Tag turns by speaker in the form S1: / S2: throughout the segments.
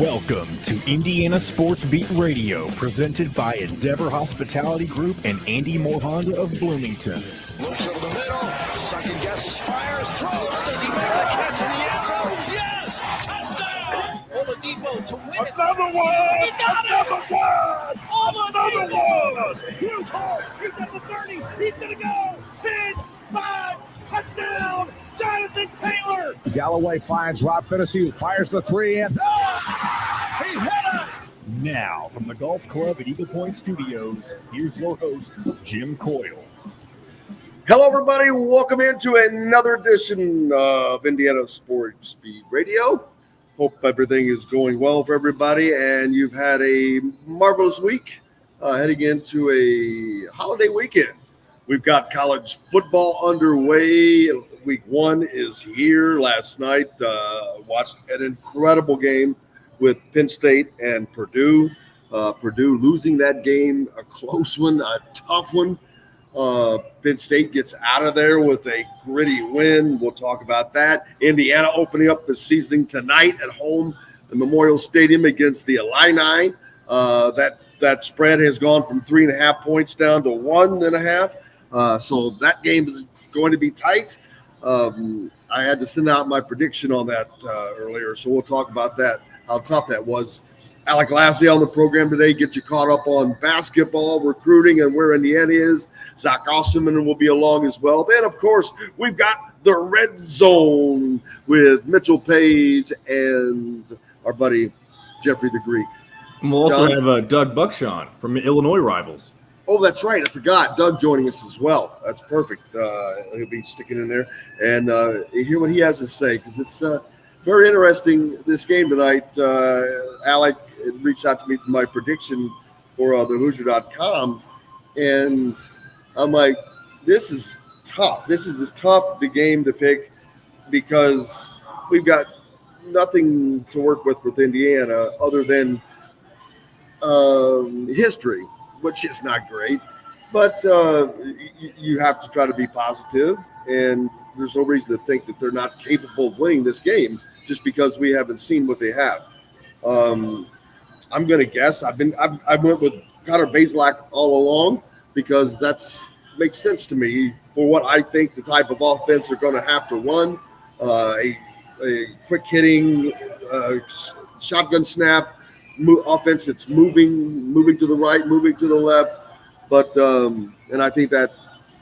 S1: Welcome to Indiana Sports Beat Radio, presented by Endeavor Hospitality Group and Andy Mohonda of Bloomington.
S2: Looks over the middle, second guesses, fires, throws. Does he make the catch in the end zone? Yes! Touchdown! Oladipo to win it.
S3: Another one!
S2: He got it!
S3: Another one!
S2: Huge hole! He's at the 30. He's going to go. 10, 5, touchdown! Jonathan Taylor!
S4: Galloway finds Rob Finnessy, who fires the three, and
S2: He hit it!
S1: Now, from the Golf Club at Eagle Point Studios, here's your host, Jim Coyle.
S3: Hello, everybody. Welcome into another edition of Indiana Sports Beat Radio. Hope everything is going well for everybody, and you've had a marvelous week heading into a holiday weekend. We've got college football underway. Week 1 is here. Last night, watched an incredible game with Penn State and Purdue. Purdue losing that game, a close one, a tough one. Penn State gets out of there with a gritty win. We'll talk about that. Indiana opening up the season tonight at home at Memorial Stadium against the Illini. That spread has gone from 3.5 points down to 1.5. So that game is going to be tight. I had to send out my prediction on that earlier, so we'll talk about that, how tough that was. Alec, Lasley on the program today, get you caught up on basketball, recruiting, and where Indiana is. Zach Osterman will be along as well. Then, of course, we've got the Red Zone with Mitchell Paige and our buddy Jeffrey the Greek.
S5: And we'll also have Doug Bucshon from Illinois Rivals.
S3: Oh, that's right. I forgot. Doug joining us as well. That's perfect. He'll be sticking in there. And hear what he has to say, because it's very interesting, this game tonight. Alec reached out to me for my prediction for thehoosier.com. And I'm like, this is tough. This is as tough the game to pick because we've got nothing to work with Indiana other than history, which is not great, but you have to try to be positive, and there's no reason to think that they're not capable of winning this game just because we haven't seen what they have. I'm going to guess. I went with Connor Bazelak all along because that's makes sense to me for what I think the type of offense they're going to have to run. A quick hitting, shotgun snap. Offense that's moving to the right, moving to the left, but and I think that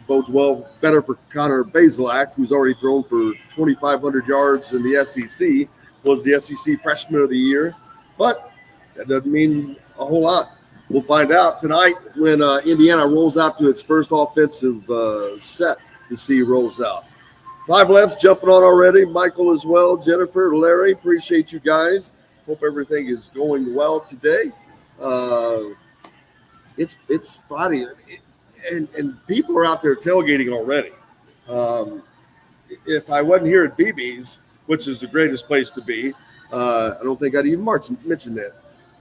S3: bodes well better for Connor Bazelak, who's already thrown for 2,500 yards in the SEC, was the SEC Freshman of the Year, but that doesn't mean a whole lot. We'll find out tonight when Indiana rolls out to its first offensive set to see who rolls out. 5 Lefts jumping on already, Michael as well, Jennifer, Larry, appreciate you guys. Hope everything is going well today. It's Friday, and people are out there tailgating already. If I wasn't here at BB's, which is the greatest place to be, I don't think I'd even mentioned that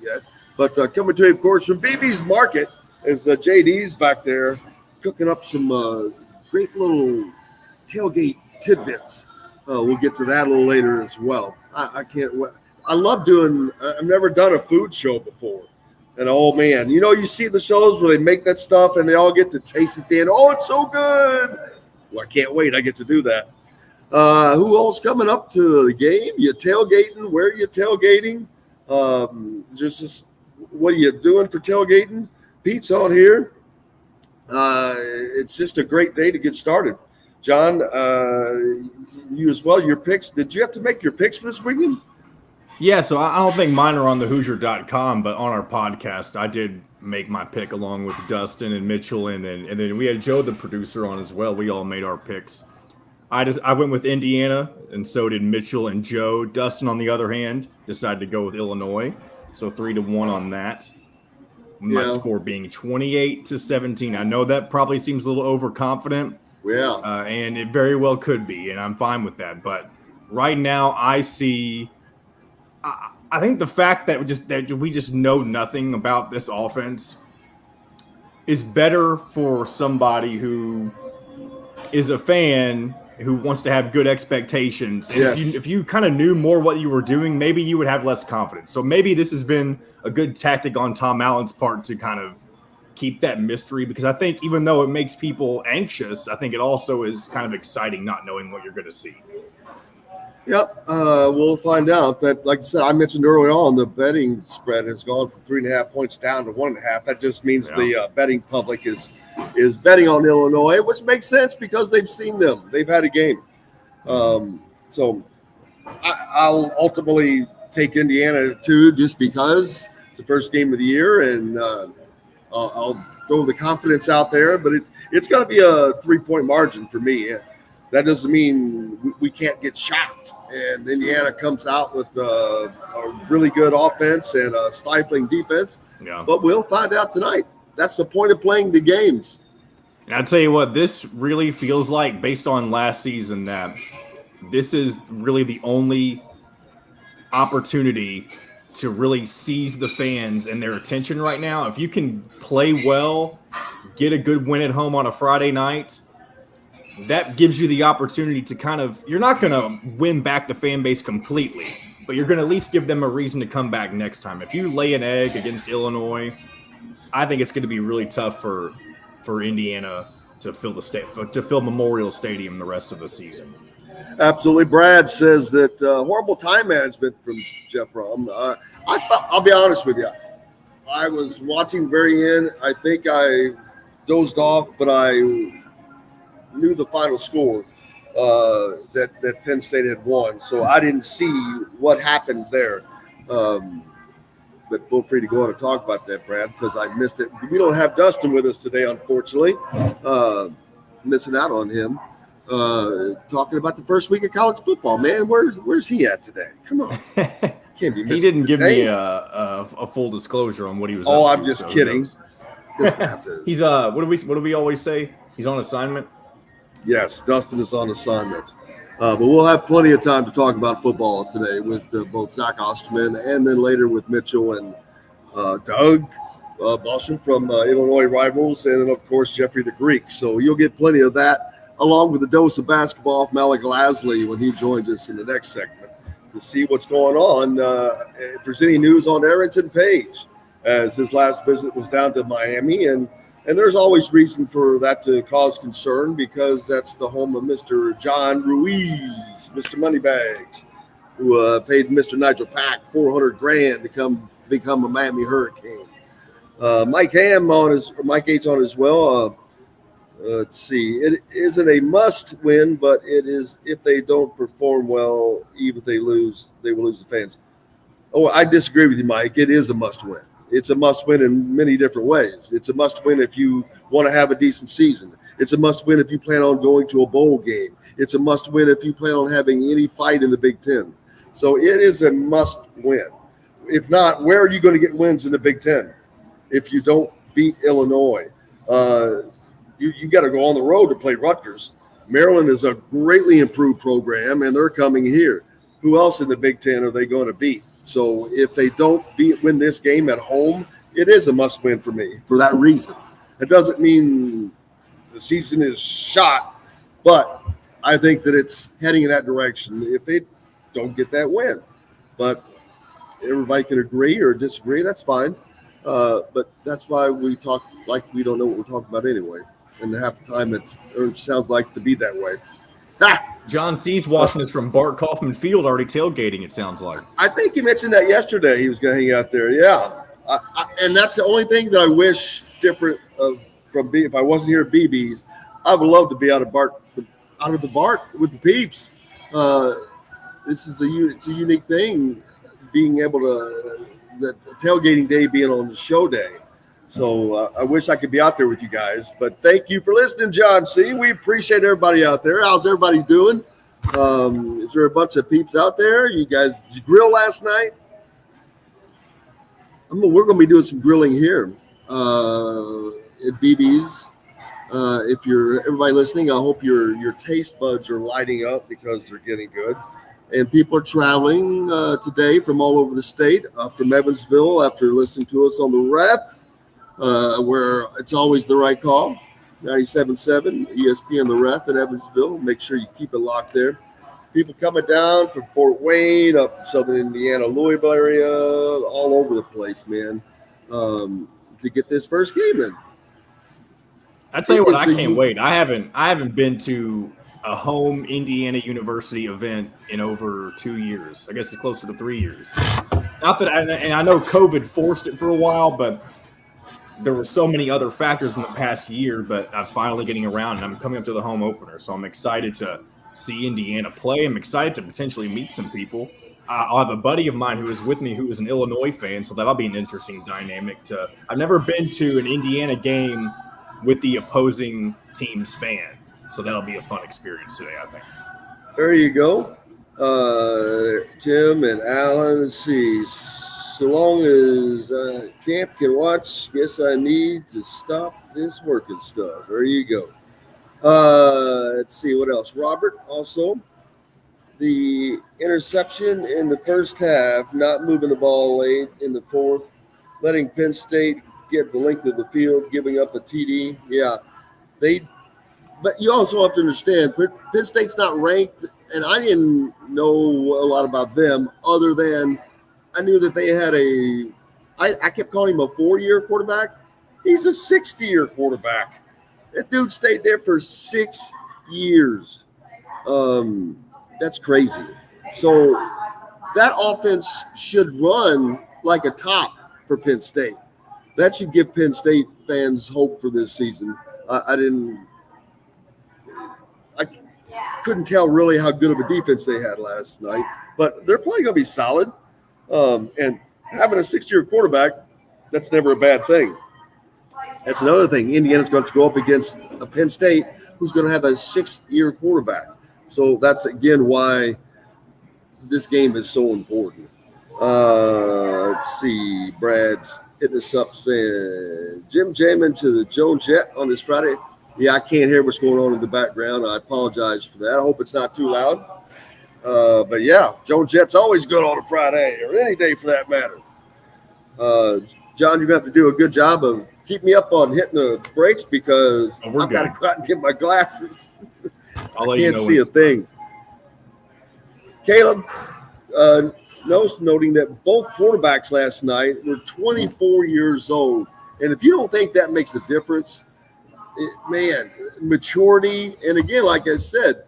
S3: yet. But coming to you, of course, from BB's Market is JD's back there cooking up some great little tailgate tidbits. We'll get to that a little later as well. I can't wait. I love doing – I've never done a food show before. And, oh, man, you see the shows where they make that stuff and they all get to taste it then. Oh, it's so good. Well, I can't wait. I get to do that. Who all's coming up to the game? You tailgating? Where are you tailgating? Just what are you doing for tailgating? Pete's on here. It's just a great day to get started. John, you as well, your picks. Did you have to make your picks for this weekend?
S5: Yeah, so I don't think mine are on thehoosier.com, but on our podcast, I did make my pick along with Dustin and Mitchell, and then we had Joe, the producer, on as well. We all made our picks. I went with Indiana, and so did Mitchell and Joe. Dustin, on the other hand, decided to go with Illinois, so 3-1 on that. My score being 28-17. I know that probably seems a little overconfident.
S3: Yeah.
S5: And it very well could be, and I'm fine with that. But right now, I see. I think the fact that we just know nothing about this offense is better for somebody who is a fan who wants to have good expectations. And
S3: Yes.
S5: if you kind of knew more what you were doing, maybe you would have less confidence. So maybe this has been a good tactic on Tom Allen's part to kind of keep that mystery, because I think even though it makes people anxious, I think it also is kind of exciting not knowing what you're going to see.
S3: Yep. We'll find out. That, like I said, I mentioned earlier on, the betting spread has gone from 3.5 points down to 1.5. That just means the betting public is betting on Illinois, which makes sense because they've seen them. They've had a game. So I'll ultimately take Indiana too, just because it's the first game of the year, and I'll throw the confidence out there. But it's going to be a 3-point margin for me. That doesn't mean we can't get shocked. And Indiana comes out with a really good offense and a stifling defense.
S5: Yeah.
S3: But we'll find out tonight. That's the point of playing the games.
S5: And I'll tell you what, this really feels like, based on last season, that this is really the only opportunity to really seize the fans and their attention right now. If you can play well, get a good win at home on a Friday night, that gives you the opportunity to kind of, you're not going to win back the fan base completely, but you're going to at least give them a reason to come back next time. If you lay an egg against Illinois, I think it's going to be really tough for Indiana to fill Memorial Stadium the rest of the season.
S3: Absolutely. Brad says that horrible time management from Jeff Brom. I'll be honest with you. I was watching very end. I think I dozed off, but I knew the final score that Penn State had won, so I didn't see what happened there. But feel free to go on and talk about that, Brad, because I missed it. We don't have Dustin with us today, unfortunately. Missing out on him. Talking about the first week of college football, man. Where's he at today? Come on. Can't be missing
S5: He didn't give
S3: today.
S5: me a full disclosure on what he was
S3: Oh,
S5: up
S3: I'm
S5: to,
S3: just
S5: so
S3: kidding.
S5: He's what do we always say? He's on assignment.
S3: Yes, Dustin is on assignment. But we'll have plenty of time to talk about football today with both Zach Osterman and then later with Mitchell and Doug Bucshon from Illinois Rivals, and then, of course, Jeffrey the Greek. So you'll get plenty of that, along with a dose of basketball from Alec Lasley when he joins us in the next segment to see what's going on. If there's any news on Arrington Paige, as his last visit was down to Miami, and there's always reason for that to cause concern because that's the home of Mr. John Ruiz, Mr. Moneybags, who paid Mr. Nigel Pack $400,000 to become a Miami Hurricane. Mike H on as well. Let's see. It isn't a must win, but it is if they don't perform well, even if they lose, they will lose the fans. Oh, I disagree with you, Mike. It is a must win. It's a must win in many different ways. It's a must win if you want to have a decent season. It's a must win if you plan on going to a bowl game. It's a must win if you plan on having any fight in the Big Ten. So it is a must win. If not, where are you going to get wins in the Big Ten if you don't beat Illinois? You got to go on the road to play Rutgers. Maryland is a greatly improved program, and they're coming here. Who else in the Big Ten are they going to beat? So if they don't win this game at home, it is a must-win for me for that reason. It doesn't mean the season is shot, but I think that it's heading in that direction if they don't get that win. But everybody can agree or disagree. That's fine. But that's why we talk like we don't know what we're talking about anyway. And half the time it sounds like to be that way. Ha!
S5: John C's watching us from Bart Kaufman Field, already tailgating, it sounds like.
S3: I think he mentioned that yesterday. He was going to hang out there. Yeah. And that's the only thing that I wish different from B. If I wasn't here at BB's, I would love to be out of the Bart with the peeps. This is it's a unique thing, being able to the tailgating day being on the show day. So I wish I could be out there with you guys. But thank you for listening, John C. We appreciate everybody out there. How's everybody doing? Is there a bunch of peeps out there? Did you grill last night? We're going to be doing some grilling here at BB's. If you're everybody listening, I hope your taste buds are lighting up because they're getting good. And people are traveling today from all over the state, from Evansville after listening to us on the rep. Where it's always the right call. 97.7 ESPN The Ref in Evansville. Make sure you keep it locked there. People coming down from Fort Wayne, up Southern Indiana, Louisville area, all over the place, man, to get this first game in.
S5: I tell you what, I can't wait. I haven't been to a home Indiana University event in over 2 years. I guess it's closer to 3 years. Not that, and I know COVID forced it for a while, but there were so many other factors in the past year. But I'm finally getting around, and I'm coming up to the home opener, so I'm excited to see Indiana play. I'm excited to potentially meet some people. I'll have a buddy of mine who is with me who is an Illinois fan, so that'll be an interesting dynamic. I've never been to an Indiana game with the opposing team's fan, so that'll be a fun experience today, I think.
S3: There you go. Tim and Alan, let's see. So long as Camp can watch, guess I need to stop this working stuff. There you go. Let's see what else. Robert, also, the interception in the first half, not moving the ball late in the fourth, letting Penn State get the length of the field, giving up a TD. Yeah, but you also have to understand, Penn State's not ranked, and I didn't know a lot about them other than I knew that they had I kept calling him a 4-year quarterback. He's a 6th-year quarterback. That dude stayed there for 6 years. That's crazy. So that offense should run like a top for Penn State. That should give Penn State fans hope for this season. I couldn't tell really how good of a defense they had last night, but they're probably going to be solid. And having a 6-year quarterback, that's never a bad thing. That's another thing. Indiana's going to go up against a Penn State who's going to have a 6th-year quarterback. So that's, again, why this game is so important. Let's see. Brad's hitting us up saying, Jim jamming to the Joan Jett on this Friday. Yeah, I can't hear what's going on in the background. I apologize for that. I hope it's not too loud. But, yeah, Joan Jett's always good on a Friday or any day for that matter. John, you're going to have to do a good job of keep me up on hitting the brakes because I've got to go out and get my glasses. I can't see a thing. Caleb, noting that both quarterbacks last night were 24 years old. And if you don't think that makes a difference, maturity. And again, like I said,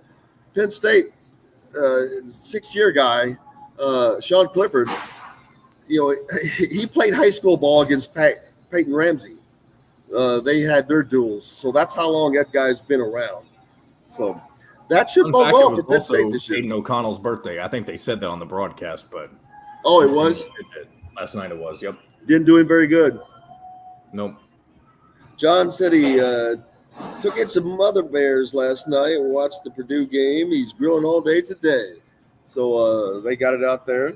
S3: Penn State, 6-year guy, Sean Clifford, he played high school ball against Peyton Ramsey. They had their duels. So that's how long that guy's been around. So that should bode well for Penn State this year.
S5: Aiden O'Connell's birthday. I think they said that on the broadcast, but
S3: it was?
S5: Last night it was, yep.
S3: Didn't do him very good.
S5: Nope.
S3: John said he took in some Mother Bears last night and watched the Purdue game. He's grilling all day today. So they got it out there.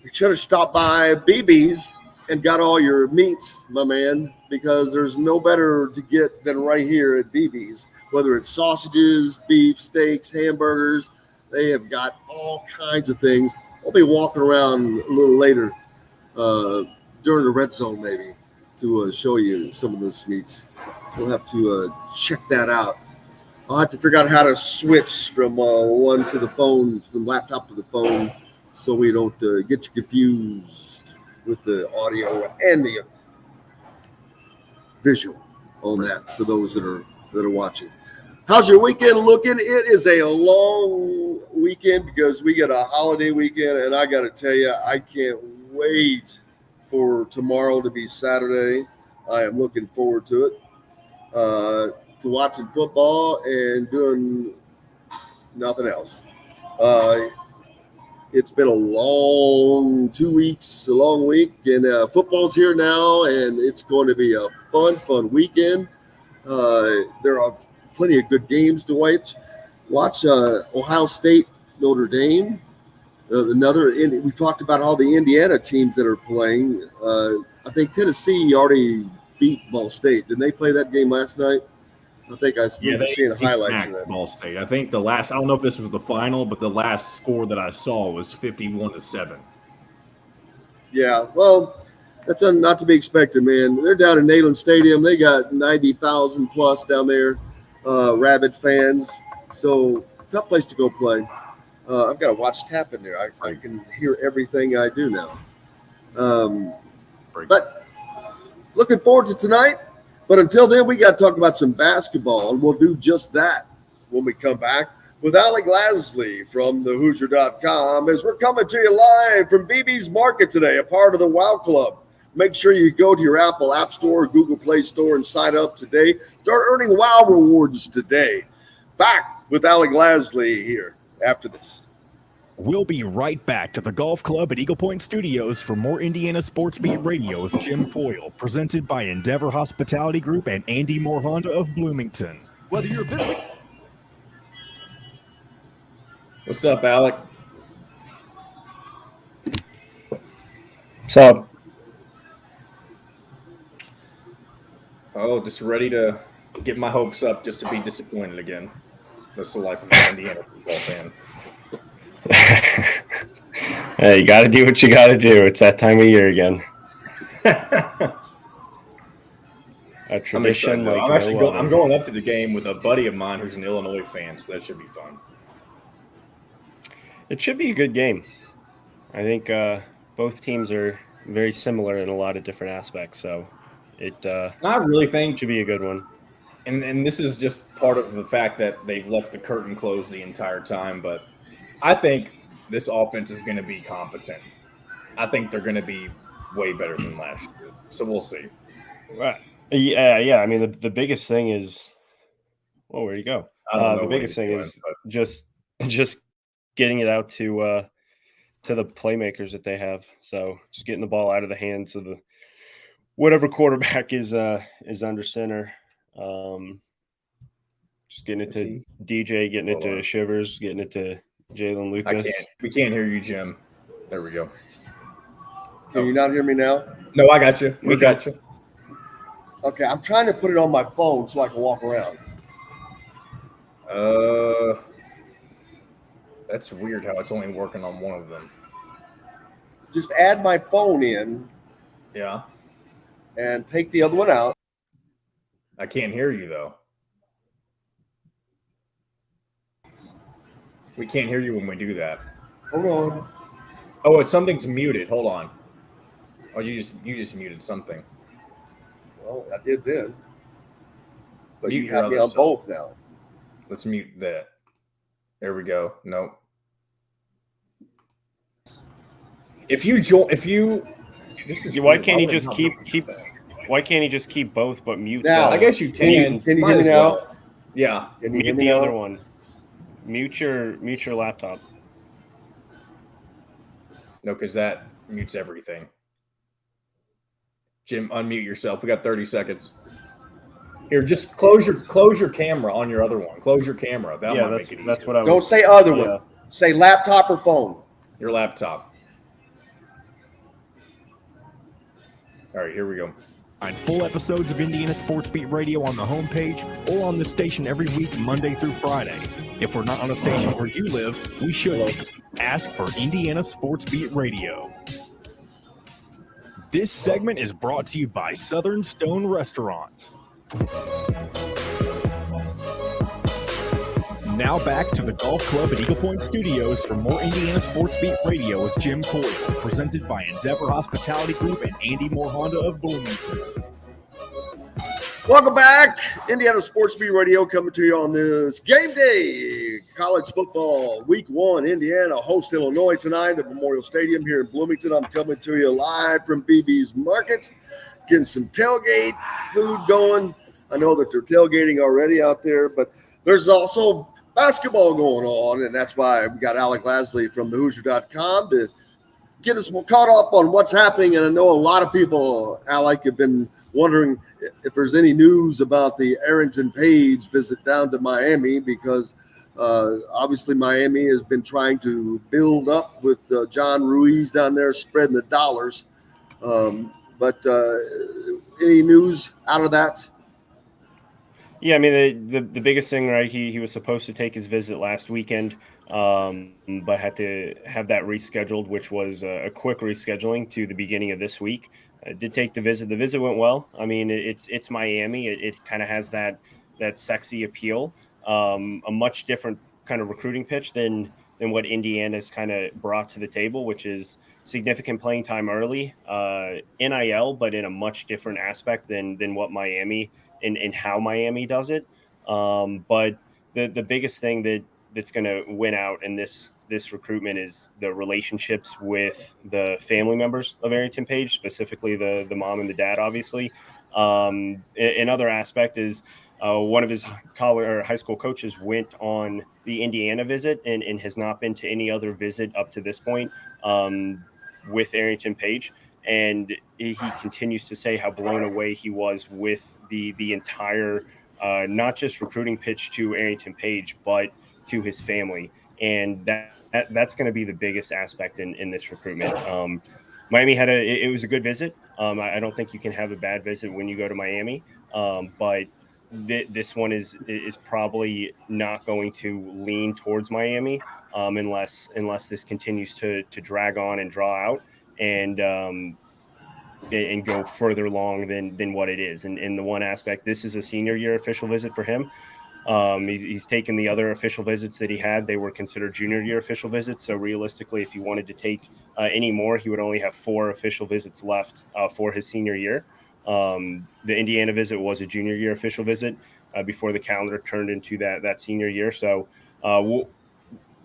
S3: You should have stopped by BB's and got all your meats, my man, because there's no better to get than right here at BB's. Whether it's sausages, beef, steaks, hamburgers, they have got all kinds of things. I'll be walking around a little later during the red zone maybe to show you some of those meats. We'll have to check that out. I'll have to figure out how to switch from one to the phone, from laptop to the phone, so we don't get you confused with the audio and the visual on that for those that are watching. How's your weekend looking? It is a long weekend because we get a holiday weekend, and I got to tell you, I can't wait for tomorrow to be Saturday. I am looking forward to it, to watching football and doing nothing else. It's been a long 2 weeks, a long week, and football's here now, and it's going to be a fun weekend. There are plenty of good games to watch. Ohio State, Notre Dame. We talked about all the Indiana teams that are playing. I think Tennessee already beat Ball State. Didn't they play that game last night? I think I remember seeing highlights of that.
S5: Ball State. I think I don't know if this was the final, but the last score that I saw was 51-7.
S3: Yeah, well, That's not to be expected, man. They're down in Neyland Stadium. They got 90,000 plus down there, rabid fans. So tough place to go play. I've got to watch tap in there. I can hear everything I do now. But looking forward to tonight. But until then, we got to talk about some basketball, and we'll do just that when we come back with Alec Lasley from the Hoosier.com as we're coming to you live from BB's Market today, a part of the Wow Club. Make sure you go to your Apple App Store, Google Play Store, and sign up today. Start earning Wow rewards today. Back with Alec Lasley here after this.
S1: We'll be right back to the Golf Club at Eagle Point Studios for more Indiana Sports Beat Radio with Jim Coyle, presented by Endeavor Hospitality Group and Andy Moore Honda of Bloomington.
S2: Whether you're visiting.
S5: What's up, Alec?
S6: What's up?
S5: Oh, just ready to get my hopes up just to be disappointed again. That's the life of an Indiana football fan.
S6: Hey, you got to do what you got to do. It's that time of year again. A tradition.
S5: I'm going up to the game with a buddy of mine who's an Illinois fan, so that should be fun.
S6: It should be a good game. I think both teams are very similar in a lot of different aspects, so
S5: I really think
S6: it should be a good one.
S5: And this is just part of the fact that they've left the curtain closed the entire time, but I think this offense is going to be competent. I think they're going to be way better than last year, so we'll see.
S6: Right. Yeah. I mean, the biggest thing is, well, where do you go? The biggest thing is just getting it out to the playmakers that they have. So just getting the ball out of the hands of the whatever quarterback is under center. Just getting it to DJ, getting it to Shivers, getting it to Jalen Lucas.
S5: We can't hear you, Jim. There we go.
S3: Can you not hear me now?
S5: No, I got you. We got you.
S3: Okay, I'm trying to put it on my phone so I can walk around.
S5: That's weird how it's only working on one of them.
S3: Just add my phone in.
S5: Yeah.
S3: And take the other one out.
S5: I can't hear you, though. We can't hear you when we do that.
S3: Hold on.
S5: Oh, something's muted. Hold on. Oh, you just muted something.
S3: Well, I did then. But
S5: Mute
S3: you have me
S5: your
S3: on
S5: other
S3: both now.
S5: Let's mute that. There we go. Nope.
S6: Why can't he just keep? Why can't he just keep both but mute?
S3: Now,
S5: I guess you can.
S3: Can you hear me now?
S5: Well. Yeah.
S3: Can you hear
S6: Mute
S3: me
S6: the
S3: now?
S6: other one. Mute your laptop.
S5: No, because that mutes everything. Jim, unmute yourself. We got 30 seconds. Here, just close your camera on your other one. Close your camera. That might make it easier.
S6: That's what I was.
S3: Don't say other one. Say laptop or phone.
S5: Your laptop. All right, here we go.
S1: Find full episodes of Indiana Sports Beat Radio on the homepage or on the station every week, Monday through Friday. If we're not on a station where you live, we should be. Ask for Indiana Sports Beat Radio. This segment is brought to you by Southern Stone Restaurant. Now back to the Golf Club at Eagle Point Studios for more Indiana Sports Beat Radio with Jim Coyle, presented by Endeavor Hospitality Group and Andy Moore Honda of Bloomington.
S3: Welcome back. Indiana Sports Beat Radio coming to you on this game day. College football, week 1. Indiana hosts Illinois tonight at Memorial Stadium here in Bloomington. I'm coming to you live from BB's Market, getting some tailgate food going. I know that they're tailgating already out there, but there's also basketball going on, and that's why we got Alec Lasley from the Hoosier.com to get us caught up on what's happening. And I know a lot of people, Alec, have been wondering if there's any news about the Arrington Paige visit down to Miami, because obviously Miami has been trying to build up with John Ruiz down there spreading the dollars. But any news out of that?
S6: Yeah, I mean, the biggest thing, right, he was supposed to take his visit last weekend. but had to have that rescheduled, which was a quick rescheduling to the beginning of this week. I did take the visit. The visit went well. I mean, it's Miami. It kind of has that sexy appeal. A much different kind of recruiting pitch than what Indiana's kind of brought to the table, which is significant playing time early, NIL, but in a much different aspect than what Miami and how Miami does it. But the biggest thing that's going to win out in this recruitment is the relationships with the family members of Arrington Paige, specifically the mom and the dad, obviously. Another aspect is one of his college or high school coaches went on the Indiana visit and has not been to any other visit up to this point with Arrington Paige. And he continues to say how blown away he was with the entire, not just recruiting pitch to Arrington Paige, but to his family. And that's going to be the biggest aspect in this recruitment. Miami it was a good visit. I don't think you can have a bad visit when you go to Miami. But this one is probably not going to lean towards Miami unless this continues to drag on and draw out and go further along than what it is. And in the one aspect, this is a senior year official visit for him. He's taken the other official visits that he had. They were considered junior year official visits. So realistically, if he wanted to take any more, he would only have 4 official visits left for his senior year. The Indiana visit was a junior year official visit before the calendar turned into that senior year. So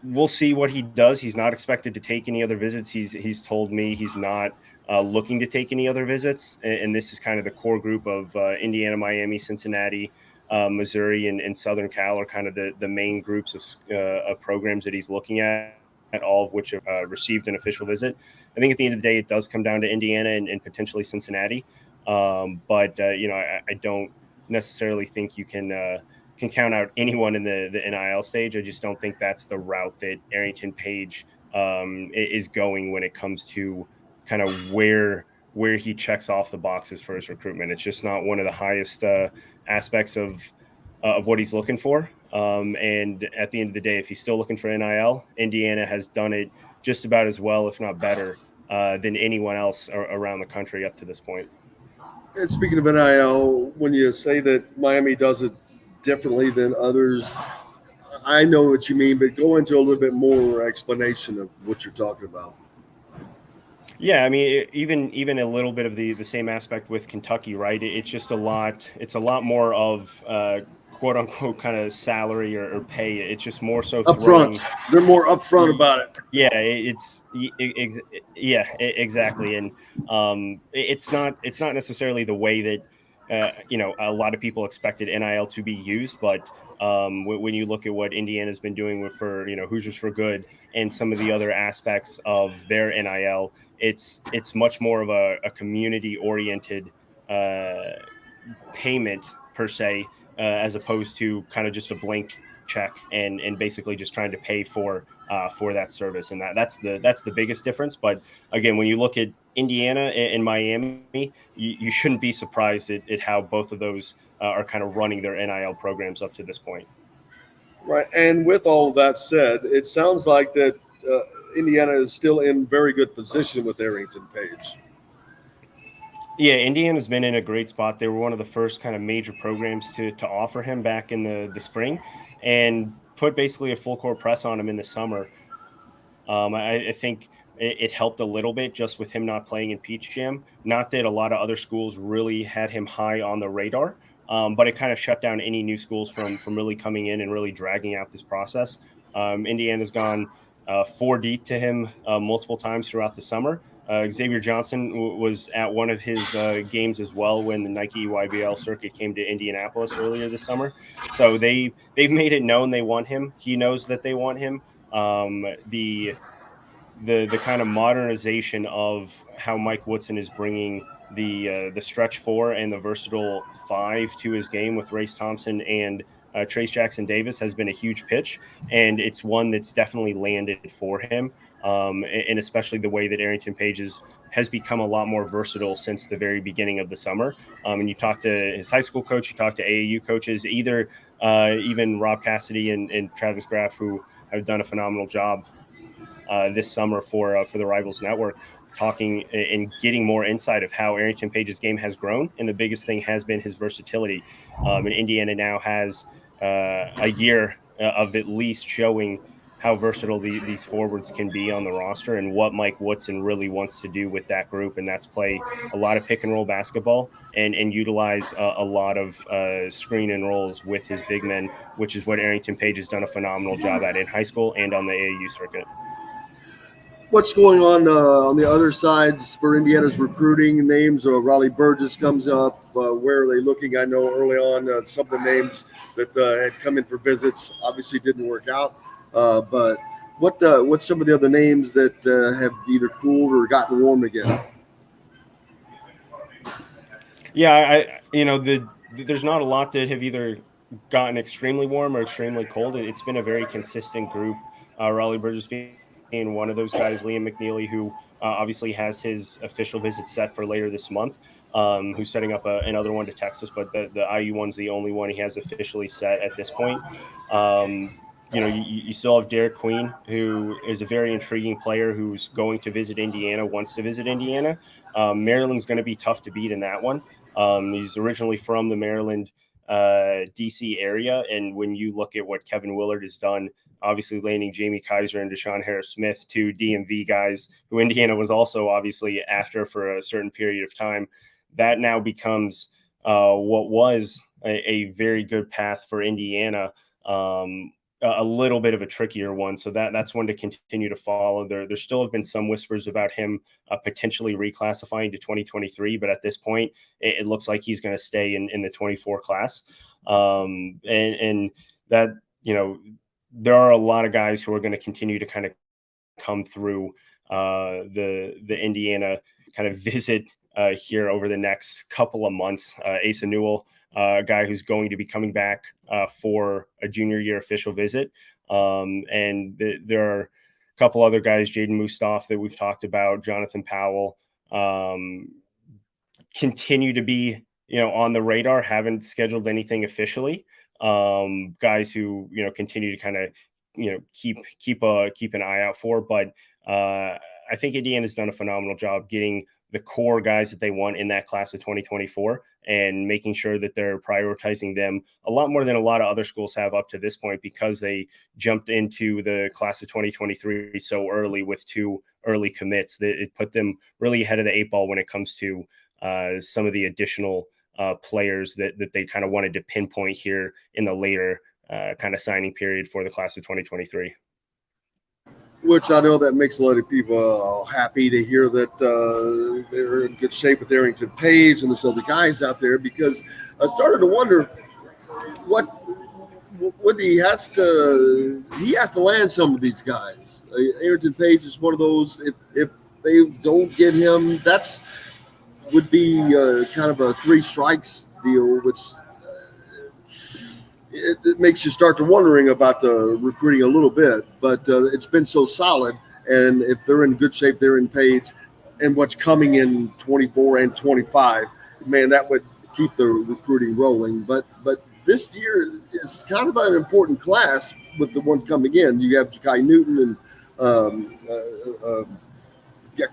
S6: we'll see what he does. He's not expected to take any other visits. He's told me he's not looking to take any other visits. And this is kind of the core group of Indiana, Miami, Cincinnati, Missouri, and Southern Cal are kind of the main groups of programs that he's looking at, all of which have received an official visit. I think at the end of the day, it does come down to Indiana and potentially Cincinnati. But I don't necessarily think you can count out anyone in the NIL stage. I just don't think that's the route that Arrington Paige is going when it comes to kind of where he checks off the boxes for his recruitment. It's just not one of the highest aspects of what he's looking for. And at the end of the day, if he's still looking for NIL, Indiana has done it just about as well, if not better, than anyone else around the country up to this point.
S3: And speaking of NIL, when you say that Miami does it differently than others, I know what you mean, but go into a little bit more explanation of what you're talking about.
S6: Yeah, I mean, even a little bit of the same aspect with Kentucky, right? It's just a lot more of quote unquote kind of salary or pay. It's just more so
S3: upfront. They're more upfront about it.
S6: Yeah, exactly. And it's not necessarily the way that a lot of people expected NIL to be used, but when you look at what Indiana's been doing for Hoosiers for Good and some of the other aspects of their NIL, it's much more of a community oriented payment per se, as opposed to kind of just a blank check and basically just trying to pay for that service. And that's the biggest difference. But again, when you look at Indiana and Miami, you shouldn't be surprised at how both of those are kind of running their NIL programs up to this point.
S3: Right. And with all of that said, it sounds like that Indiana is still in very good position with Arrington Paige.
S6: Yeah, Indiana's been in a great spot. They were one of the first kind of major programs to offer him back in the spring and put basically a full court press on him in the summer. I think it helped a little bit just with him not playing in Peach Jam. Not that a lot of other schools really had him high on the radar, but it kind of shut down any new schools from really coming in and really dragging out this process. Indiana's gone 4 deep to him multiple times throughout the summer. Xavier Johnson was at one of his games as well when the Nike YBL circuit came to Indianapolis earlier this summer. So they've made it known they want him. He knows that they want him. The kind of modernization of how Mike Woodson is bringing the stretch 4 and the versatile 5 to his game with Race Thompson and Trace Jackson Davis has been a huge pitch, and it's one that's definitely landed for him. And especially the way that Arrington Paige has become a lot more versatile since the very beginning of the summer. And you talk to his high school coach, you talk to AAU coaches, either even Rob Cassidy and Travis Graff, who have done a phenomenal job this summer for the Rivals Network, talking and getting more insight of how Arrington Page's game has grown. And the biggest thing has been his versatility. And Indiana now has a year of at least showing how versatile these forwards can be on the roster and what Mike Woodson really wants to do with that group. And that's play a lot of pick and roll basketball and utilize a lot of screen and rolls with his big men, which is what Arrington Page has done a phenomenal job at in high school and on the AAU circuit.
S3: What's going on the other sides for Indiana's recruiting names? Raleigh Burgess comes up. Where are they looking? I know early on some of the names that had come in for visits obviously didn't work out. But what's some of the other names that have either cooled or gotten warm again?
S6: Yeah, there's not a lot that have either gotten extremely warm or extremely cold. It's been a very consistent group. Raleigh Burgess being one of those guys, Liam McNeely, who obviously has his official visit set for later this month, who's setting up another one to Texas, but the IU one's the only one he has officially set at this point. You still have Derek Queen, who is a very intriguing player who's going to visit Indiana, wants to visit Indiana. Maryland's going to be tough to beat in that one. He's originally from the Maryland, DC area. And when you look at what Kevin Willard has done, obviously landing Jamie Kaiser and Deshaun Harris-Smith, two DMV guys who Indiana was also obviously after for a certain period of time, that now becomes what was a very good path for Indiana. A little bit of a trickier one. So that's one to continue to follow. There still have been some whispers about him potentially reclassifying to 2023, but at this point, it looks like he's going to stay in the 24 class. And that, there are a lot of guys who are going to continue to kind of come through the Indiana kind of visit here over the next couple of months. Asa Newell, a guy who's going to be coming back for a junior year official visit. And there are a couple other guys, Jaden Mustaf that we've talked about, Jonathan Powell, continue to be, on the radar, haven't scheduled anything officially. Guys who, continue to kind of, keep an eye out for. But I think Indiana's done a phenomenal job getting the core guys that they want in that class of 2024 and making sure that they're prioritizing them a lot more than a lot of other schools have up to this point, because they jumped into the class of 2023 so early with two early commits that it put them really ahead of the eight ball when it comes to some of the additional players that they kind of wanted to pinpoint here in the later kind of signing period for the class of 2023.
S3: Which I know that makes a lot of people happy to hear that they're in good shape with Arrington Page and there's other guys out there, because I started to wonder what he has to land some of these guys. Arrington Page is one of those, if they don't get him, would be kind of a three strikes deal, which it makes you start to wondering about the recruiting a little bit, but it's been so solid. And if they're in good shape, they're in Page, and what's coming in 24 and 25, man, that would keep the recruiting rolling. But this year is kind of an important class with the one coming in. You have Ja'Kai Newton and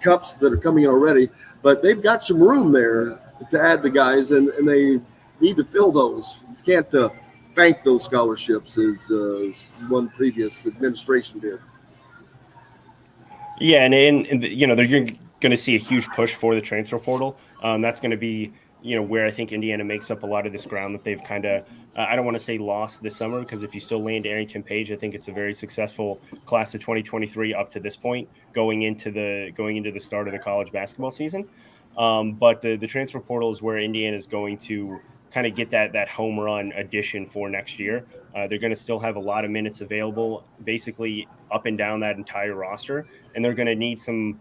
S3: Cups that are coming in already, but they've got some room there to add the guys, and they need to fill those. You can't bank those scholarships as one previous administration did.
S6: Yeah, and they're going to see a huge push for the transfer portal. That's going to be, where I think Indiana makes up a lot of this ground that they've kind of, I don't want to say lost this summer, because if you still land Arrington Page, I think it's a very successful class of 2023 up to this point, going into the start of the college basketball season. But the transfer portal is where Indiana is going to kind of get that home run addition for next year. They're going to still have a lot of minutes available, basically up and down that entire roster, and they're going to need some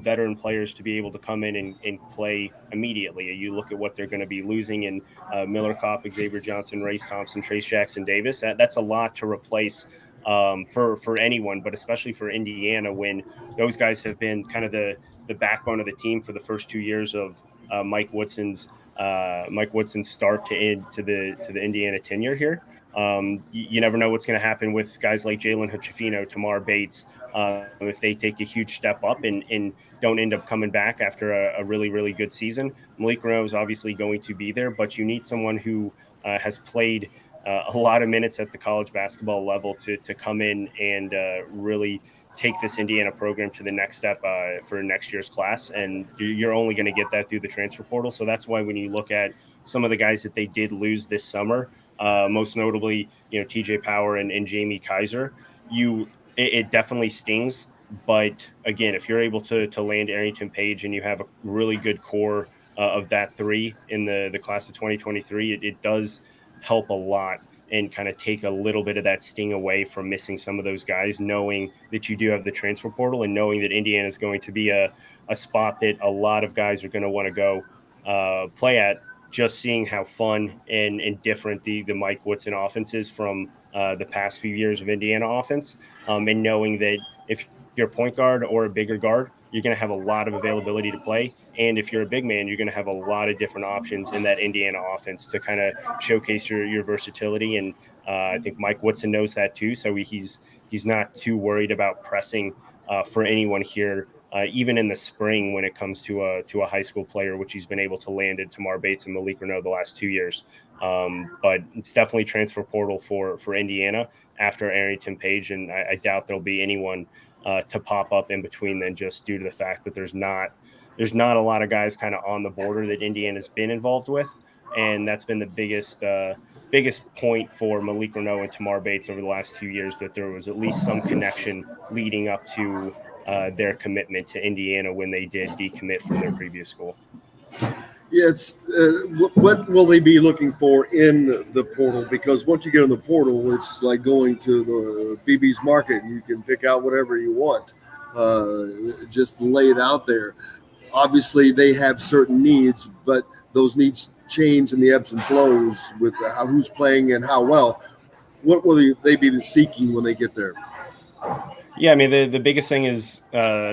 S6: veteran players to be able to come in and play immediately. You look at what they're going to be losing in Miller Kopp, Xavier Johnson, Race Thompson, Trace Jackson Davis. That's a lot to replace for anyone, but especially for Indiana, when those guys have been kind of the backbone of the team for the first 2 years of Mike Woodson's Mike Woodson's start to the Indiana tenure here. You never know what's going to happen with guys like Jalen Hood-Schifino, Tamar Bates, if they take a huge step up and don't end up coming back after a really, really good season. Malik Renault is obviously going to be there, but you need someone who has played a lot of minutes at the college basketball level to come in and really take this Indiana program to the next step for next year's class. And you're only going to get that through the transfer portal. So that's why when you look at some of the guys that they did lose this summer, most notably, TJ Power and Jamie Kaiser, it definitely stings. But again, if you're able to land Arrington Paige and you have a really good core of that three in the class of 2023, it does help a lot and kind of take a little bit of that sting away from missing some of those guys, knowing that you do have the transfer portal and knowing that Indiana is going to be a spot that a lot of guys are going to want to go play at. Just seeing how fun and different the Mike Woodson offense is from the past few years of Indiana offense, and knowing that if you're a point guard or a bigger guard, you're going to have a lot of availability to play. And if you're a big man, you're going to have a lot of different options in that Indiana offense to kind of showcase your versatility. And I think Mike Woodson knows that too. So he's not too worried about pressing for anyone here, even in the spring when it comes to a high school player, which he's been able to land in Tamar Bates and Malik Renault the last 2 years. But it's definitely transfer portal for Indiana after Arrington Paige. And I doubt there'll be anyone to pop up in between then, just due to the fact that there's not a lot of guys kind of on the border that Indiana's been involved with. And that's been the biggest point for Malik Renault and Tamar Bates over the last 2 years, that there was at least some connection leading up to their commitment to Indiana when they did decommit from their previous school.
S3: Yeah, it's what will they be looking for in the portal? Because once you get in the portal, it's like going to the BB's Market. You can pick out whatever you want, just lay it out there. Obviously, they have certain needs, but those needs change in the ebbs and flows with who's playing and how well. What will they be seeking when they get there?
S6: Yeah, I mean the biggest thing is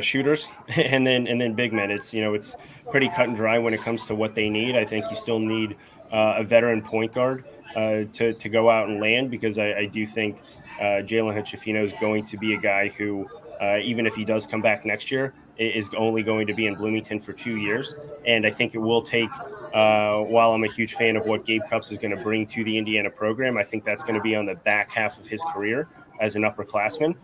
S6: shooters, and then big men. It's pretty cut and dry when it comes to what they need. I think you still need a veteran point guard to go out and land, because I do think Jalen Hood-Schifino is going to be a guy who, even if he does come back next year, is only going to be in Bloomington for 2 years. And I think it will take, while I'm a huge fan of what Gabe Cupps is going to bring to the Indiana program, I think that's going to be on the back half of his career as an upperclassman.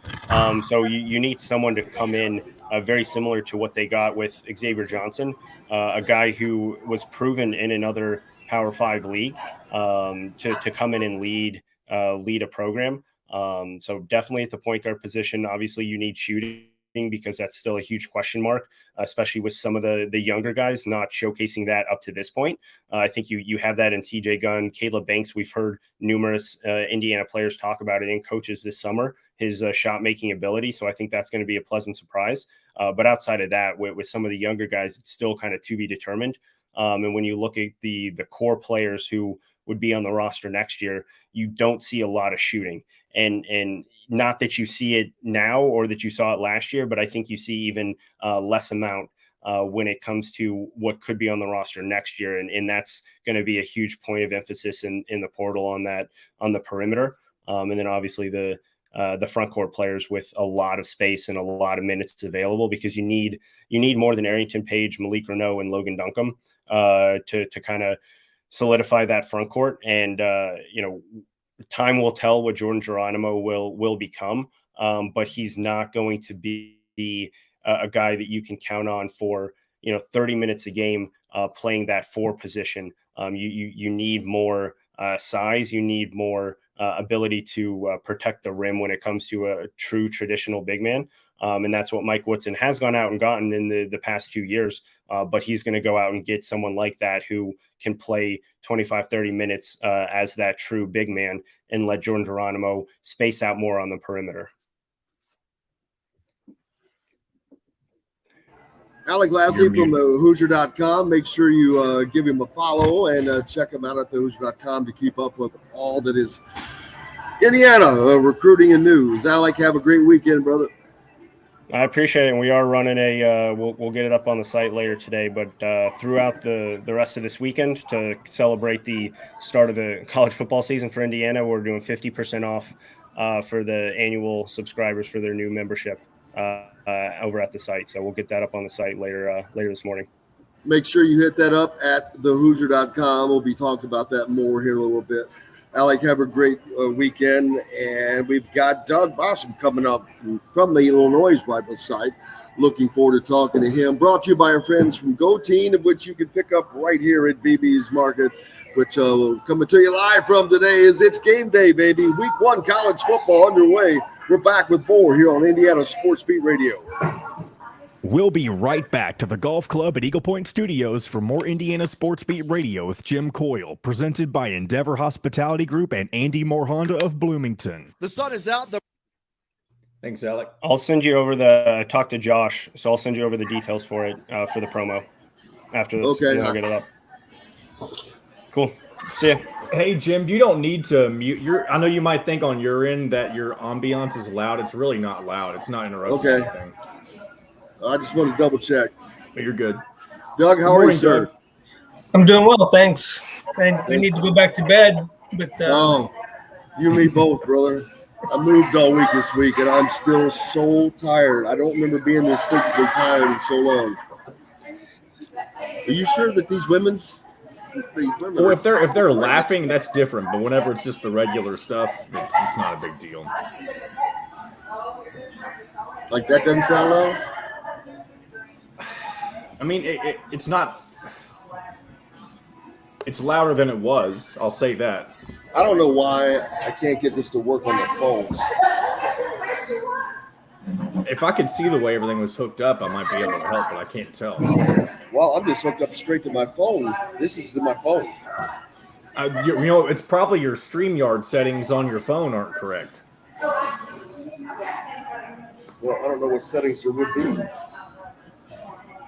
S6: So you need someone to come in very similar to what they got with Xavier Johnson, a guy who was proven in another Power 5 league to come in and lead a program. So definitely at the point guard position, obviously you need shooting, because that's still a huge question mark, especially with some of the younger guys not showcasing that up to this point. I think you have that in TJ Gunn, Caleb Banks. We've heard numerous Indiana players talk about it, and coaches this summer, his shot making ability. So I think that's going to be a pleasant surprise. But outside of that, with some of the younger guys, it's still kind of to be determined. And when you look at the core players who would be on the roster next year, you don't see a lot of shooting. And not that you see it now or that you saw it last year, but I think you see even less amount when it comes to what could be on the roster next year. And that's going to be a huge point of emphasis in the portal on the perimeter. And then obviously the front court players with a lot of space and a lot of minutes available, because you need more than Arrington Paige, Malik Renault, and Logan Duncombe to kind of solidify that front court. And time will tell what Jordan Geronimo will become, but he's not going to be a guy that you can count on for 30 minutes a game playing that 4 position. You need more size. You need more ability to protect the rim when it comes to a true traditional big man. And that's what Mike Woodson has gone out and gotten in the past 2 years. But he's going to go out and get someone like that who can play 25, 30 minutes as that true big man, and let Jordan Geronimo space out more on the perimeter.
S3: Alec Lasley from Hoosier.com. Make sure you give him a follow and check him out at Hoosier.com to keep up with all that is Indiana recruiting and news. Alec, have a great weekend, brother.
S6: I appreciate it. And we are running we'll get it up on the site later today, but throughout the rest of this weekend to celebrate the start of the college football season for Indiana, we're doing 50% off for the annual subscribers for their new membership over at the site. So we'll get that up on the site later this morning.
S3: Make sure you hit that up at thehoosier.com. We'll be talking about that more here in a little bit. Alec, have a great weekend. And we've got Doug Bucshon coming up from the Illinois rival site. Looking forward to talking to him. Brought to you by our friends from Goteen, of which you can pick up right here at BB's Market, which coming to you live from today is It's Game Day, baby. Week 1 college football underway. We're back with more here on Indiana Sports Beat Radio.
S1: We'll be right back to the Golf Club at Eagle Point Studios for more Indiana Sports Beat Radio with Jim Coyle, presented by Endeavor Hospitality Group and Andy Moore Honda of Bloomington.
S3: The sun is out.
S5: Thanks, Alec.
S6: I'll send you over I talked to Josh, so I'll send you over the details for it for the promo after this.
S3: Okay.
S6: I'll get it up. Cool. See ya.
S5: Hey, Jim, you don't need to mute I know you might think on your end that your ambiance is loud. It's really not loud. It's not interrupting anything.
S3: I just want to double check.
S5: But you're good.
S3: Doug, how are you, sir?
S7: I'm doing well, thanks. I need to go back to bed, but
S3: you and me both, brother. I moved all week this week, and I'm still so tired. I don't remember being this physically tired in so long. Are you sure that these women?
S5: Well, if they're laughing, that's different. But whenever it's just the regular stuff, it's not a big deal.
S3: Like that doesn't sound loud?
S5: I mean, it's not. It's louder than it was. I'll say that.
S3: I don't know why I can't get this to work on the phones.
S5: If I could see the way everything was hooked up, I might be able to help, but I can't tell.
S3: Well, I'm just hooked up straight to my phone. This is my phone.
S5: It's probably your StreamYard settings on your phone aren't correct.
S3: Well, I don't know what settings there would be.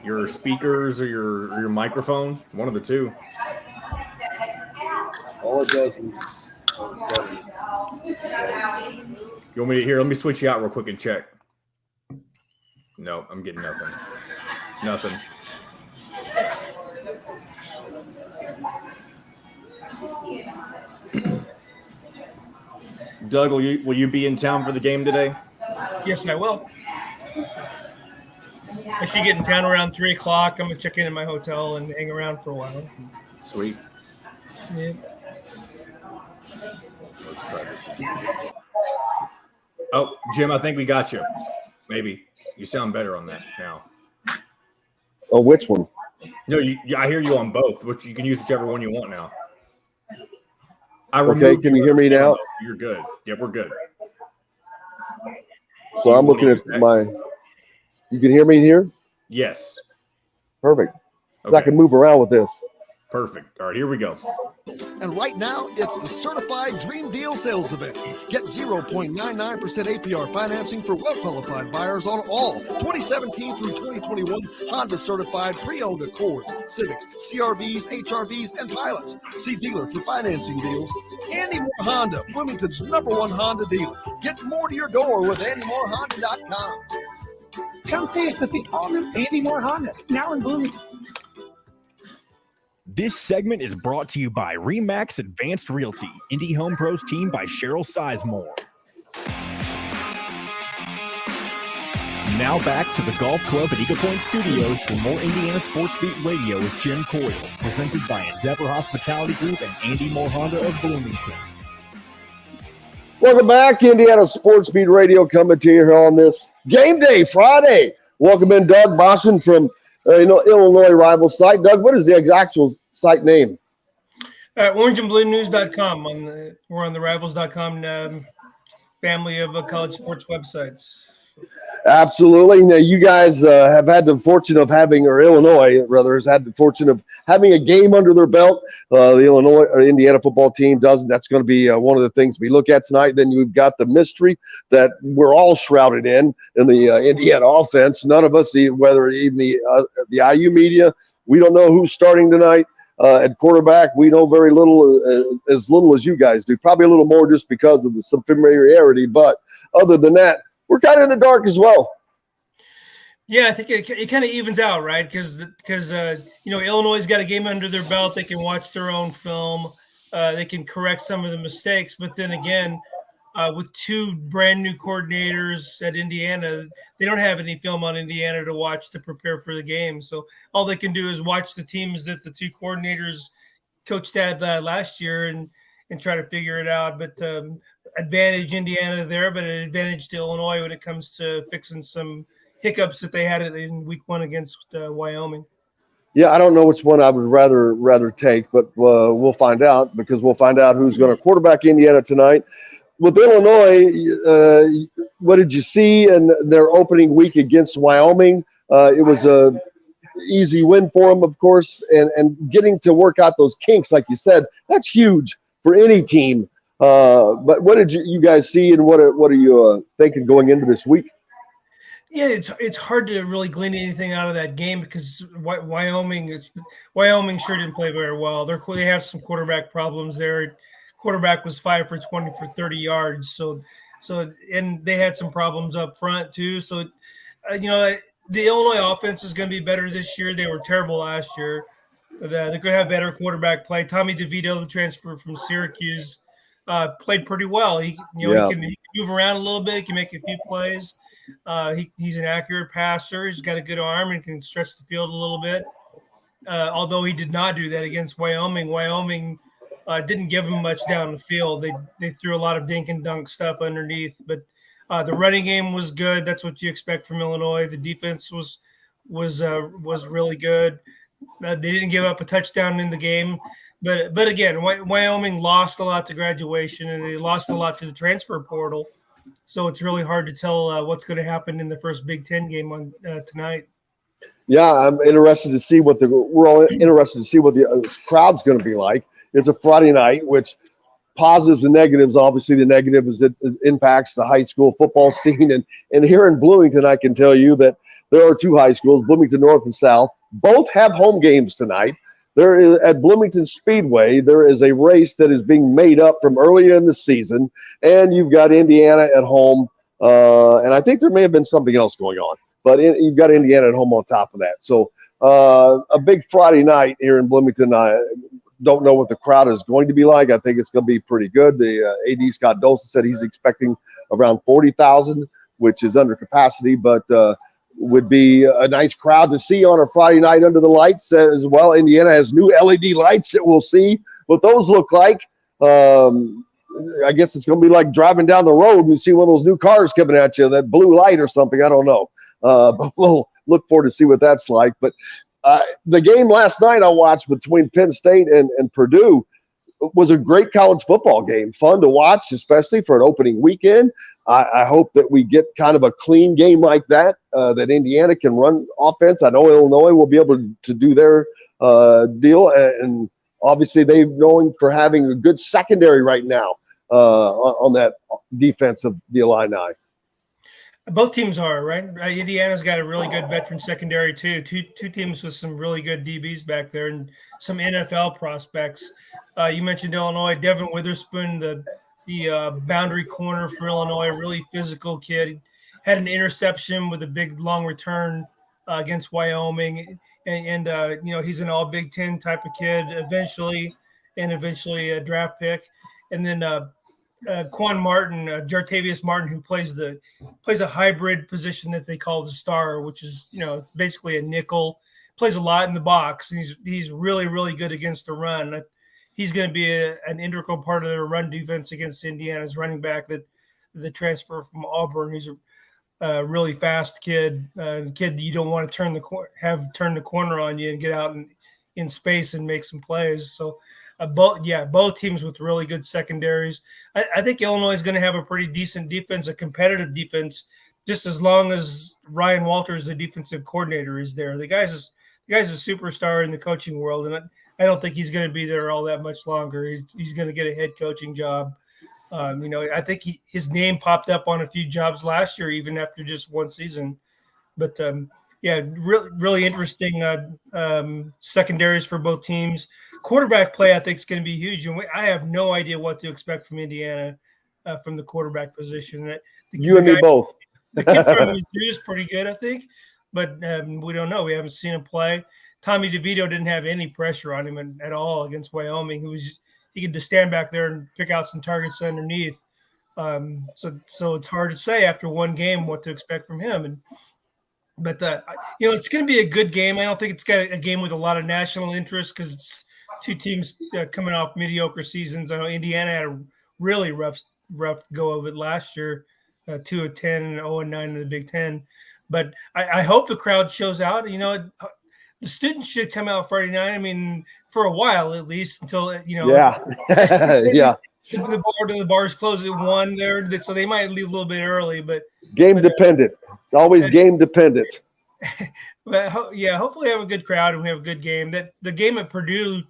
S5: Your speakers or your microphone, one of the two.
S3: All it does is settings.
S5: You want me to let me switch you out real quick and check. No, I'm getting nothing. Nothing. Doug, will you be in town for the game today?
S7: yes, I will. I should get in town around 3 o'clock. I'm gonna check in my hotel and hang around for a while.
S5: Sweet.
S7: Yeah.
S5: Let's try this. Oh, Jim, I think we got you. Maybe. You sound better on that now.
S3: Oh, which one?
S5: No, I hear you on both, which you can use whichever one you want now.
S3: Okay, can you hear me now?
S5: You're good. Yeah, we're good.
S3: So I'm looking at you can hear me here?
S5: Yes.
S3: Perfect.
S2: Okay.
S3: I can move around with this.
S5: Perfect. All right, here we go.
S2: And right now, it's the Certified Dream Deal Sales Event. Get 0.99% APR financing for well-qualified buyers on all 2017 through 2021 Honda Certified pre-owned Accords, Civics, CRVs, HRVs, and Pilots. See dealer for financing deals. Andy Moore Honda, Bloomington's #1 Honda dealer. Get more to your door with AndyMooreHonda.com.
S8: Come see us at the all-new Andy Moore Honda, now in Bloomington.
S1: This segment is brought to you by RE/MAX Advanced Realty, Indy Home Pros team by Cheryl Sizemore. Now back to the Golf Club at Eagle Point Studios for more Indiana Sports Beat Radio with Jim Coyle, presented by Endeavor Hospitality Group and Andy Moore Honda of Bloomington.
S3: Welcome back, Indiana Sports Beat Radio, coming to you here on this Game Day Friday. Welcome in Doug Bucshon from Illinois rival site. Doug, what is the actual site name?
S7: OrangeandBlueNews.com. We're on the Rivals.com family of college sports websites.
S3: Absolutely. Now, you guys have had the fortune of having, or Illinois rather, has had the fortune of having a game under their belt. The Indiana football team doesn't. That's going to be one of the things we look at tonight. Then you've got the mystery that we're all shrouded in the Indiana offense. None of us, whether even the IU media, we don't know who's starting tonight. At quarterback, we know very little, as little as you guys do. Probably a little more just because of some familiarity. But other than that, we're kind of in the dark as well.
S7: Yeah, I think it kind of evens out, right? Because Illinois's got a game under their belt. They can watch their own film. They can correct some of the mistakes. But then again, with two brand new coordinators at Indiana, they don't have any film on Indiana to watch to prepare for the game. So all they can do is watch the teams that the two coordinators coached at last year and try to figure it out. But advantage Indiana there, but an advantage to Illinois when it comes to fixing some hiccups that they had in week 1 against Wyoming.
S3: Yeah, I don't know which one I would rather take, but we'll find out, because we'll find out who's going to quarterback Indiana tonight. With Illinois, what did you see in their opening week against Wyoming? It was a easy win for them, of course, and getting to work out those kinks, like you said, that's huge for any team. But what did you guys see, and what are you thinking going into this week?
S7: Yeah, it's hard to really glean anything out of that game because Wyoming sure didn't play very well. They have some quarterback problems there. Quarterback was 5 for 20 for 30 yards. So and they had some problems up front too. So the Illinois offense is going to be better this year. They were terrible last year. They're going to have better quarterback play. Tommy DeVito, the transfer from Syracuse, played pretty well. He can move around a little bit. He can make a few plays. He's an accurate passer. He's got a good arm and can stretch the field a little bit. Although he did not do that against Wyoming. Wyoming didn't give him much down the field. They threw a lot of dink and dunk stuff underneath. But the running game was good. That's what you expect from Illinois. The defense was really good. They didn't give up a touchdown in the game. But again, Wyoming lost a lot to graduation, and they lost a lot to the transfer portal. So it's really hard to tell what's going to happen in the first Big Ten game on tonight.
S3: Yeah, I'm interested to see we're all interested to see what the crowd's going to be like. It's a Friday night, which positives and negatives. Obviously, the negative is it impacts the high school football scene. And here in Bloomington, I can tell you that there are two high schools, Bloomington North and South. Both have home games tonight. There is, at Bloomington Speedway, there is a race that is being made up from earlier in the season, and you've got Indiana at home, and I think there may have been something else going on, but you've got Indiana at home on top of that. So a big Friday night here in Bloomington. I don't know what the crowd is going to be like. I think it's going to be pretty good. The AD Scott Dolson said he's expecting around 40,000, which is under capacity, but would be a nice crowd to see on a Friday night under the lights as well. Indiana has new LED lights that we'll see what those look like. I guess it's going to be like driving down the road and you see one of those new cars coming at you, that blue light or something. I don't know. But we'll look forward to see what that's like. But the game last night I watched between Penn State and Purdue was a great college football game. Fun to watch, especially for an opening weekend. I hope that we get kind of a clean game like that, that Indiana can run offense. I know Illinois will be able to do their deal. And obviously they're known for having a good secondary right now on that defense of the Illini.
S7: Both teams are, right? Indiana's got a really good veteran secondary too. Two teams with some really good DBs back there and some NFL prospects. You mentioned Illinois, Devin Witherspoon, the boundary corner for Illinois, a really physical kid. Had an interception with a big long return against Wyoming, and he's an all Big Ten type of kid eventually a draft pick. And then Quan Martin, Jartavius Martin, who plays a hybrid position that they call the star, which is it's basically a nickel. Plays a lot in the box. And he's really, really good against the run. He's going to be an integral part of their run defense against Indiana's running back, the transfer from Auburn. He's a really fast kid, kid you don't want to turn the corner on you and get out in space and make some plays. So both teams with really good secondaries. I think Illinois is going to have a pretty decent defense, a competitive defense, just as long as Ryan Walters, the defensive coordinator, is there. The guy's a superstar in the coaching world, and I don't think he's going to be there all that much longer. He's going to get a head coaching job. I think his name popped up on a few jobs last year, even after just one season. But really interesting secondaries for both teams. Quarterback play, I think, is going to be huge, and I have no idea what to expect from Indiana from the quarterback position.
S3: You and me both.
S7: The kid from Mizzou is pretty good, I think. but we don't know. We haven't seen him play. Tommy DeVito didn't have any pressure on him at all against Wyoming. He could just stand back there and pick out some targets underneath. So it's hard to say after one game what to expect from him. But it's going to be a good game. I don't think it's got a game with a lot of national interest because it's two teams coming off mediocre seasons. I know Indiana had a really rough go of it last year, 2-10 and 0-9 in the Big Ten. But I hope the crowd shows out. The students should come out Friday night. I mean, for a while at least, until
S3: Yeah. Yeah.
S7: The bars close at 1 there, so they might leave a little bit early. But
S3: Game dependent. It's always game dependent.
S7: But hopefully have a good crowd and we have a good game. That the game at Purdue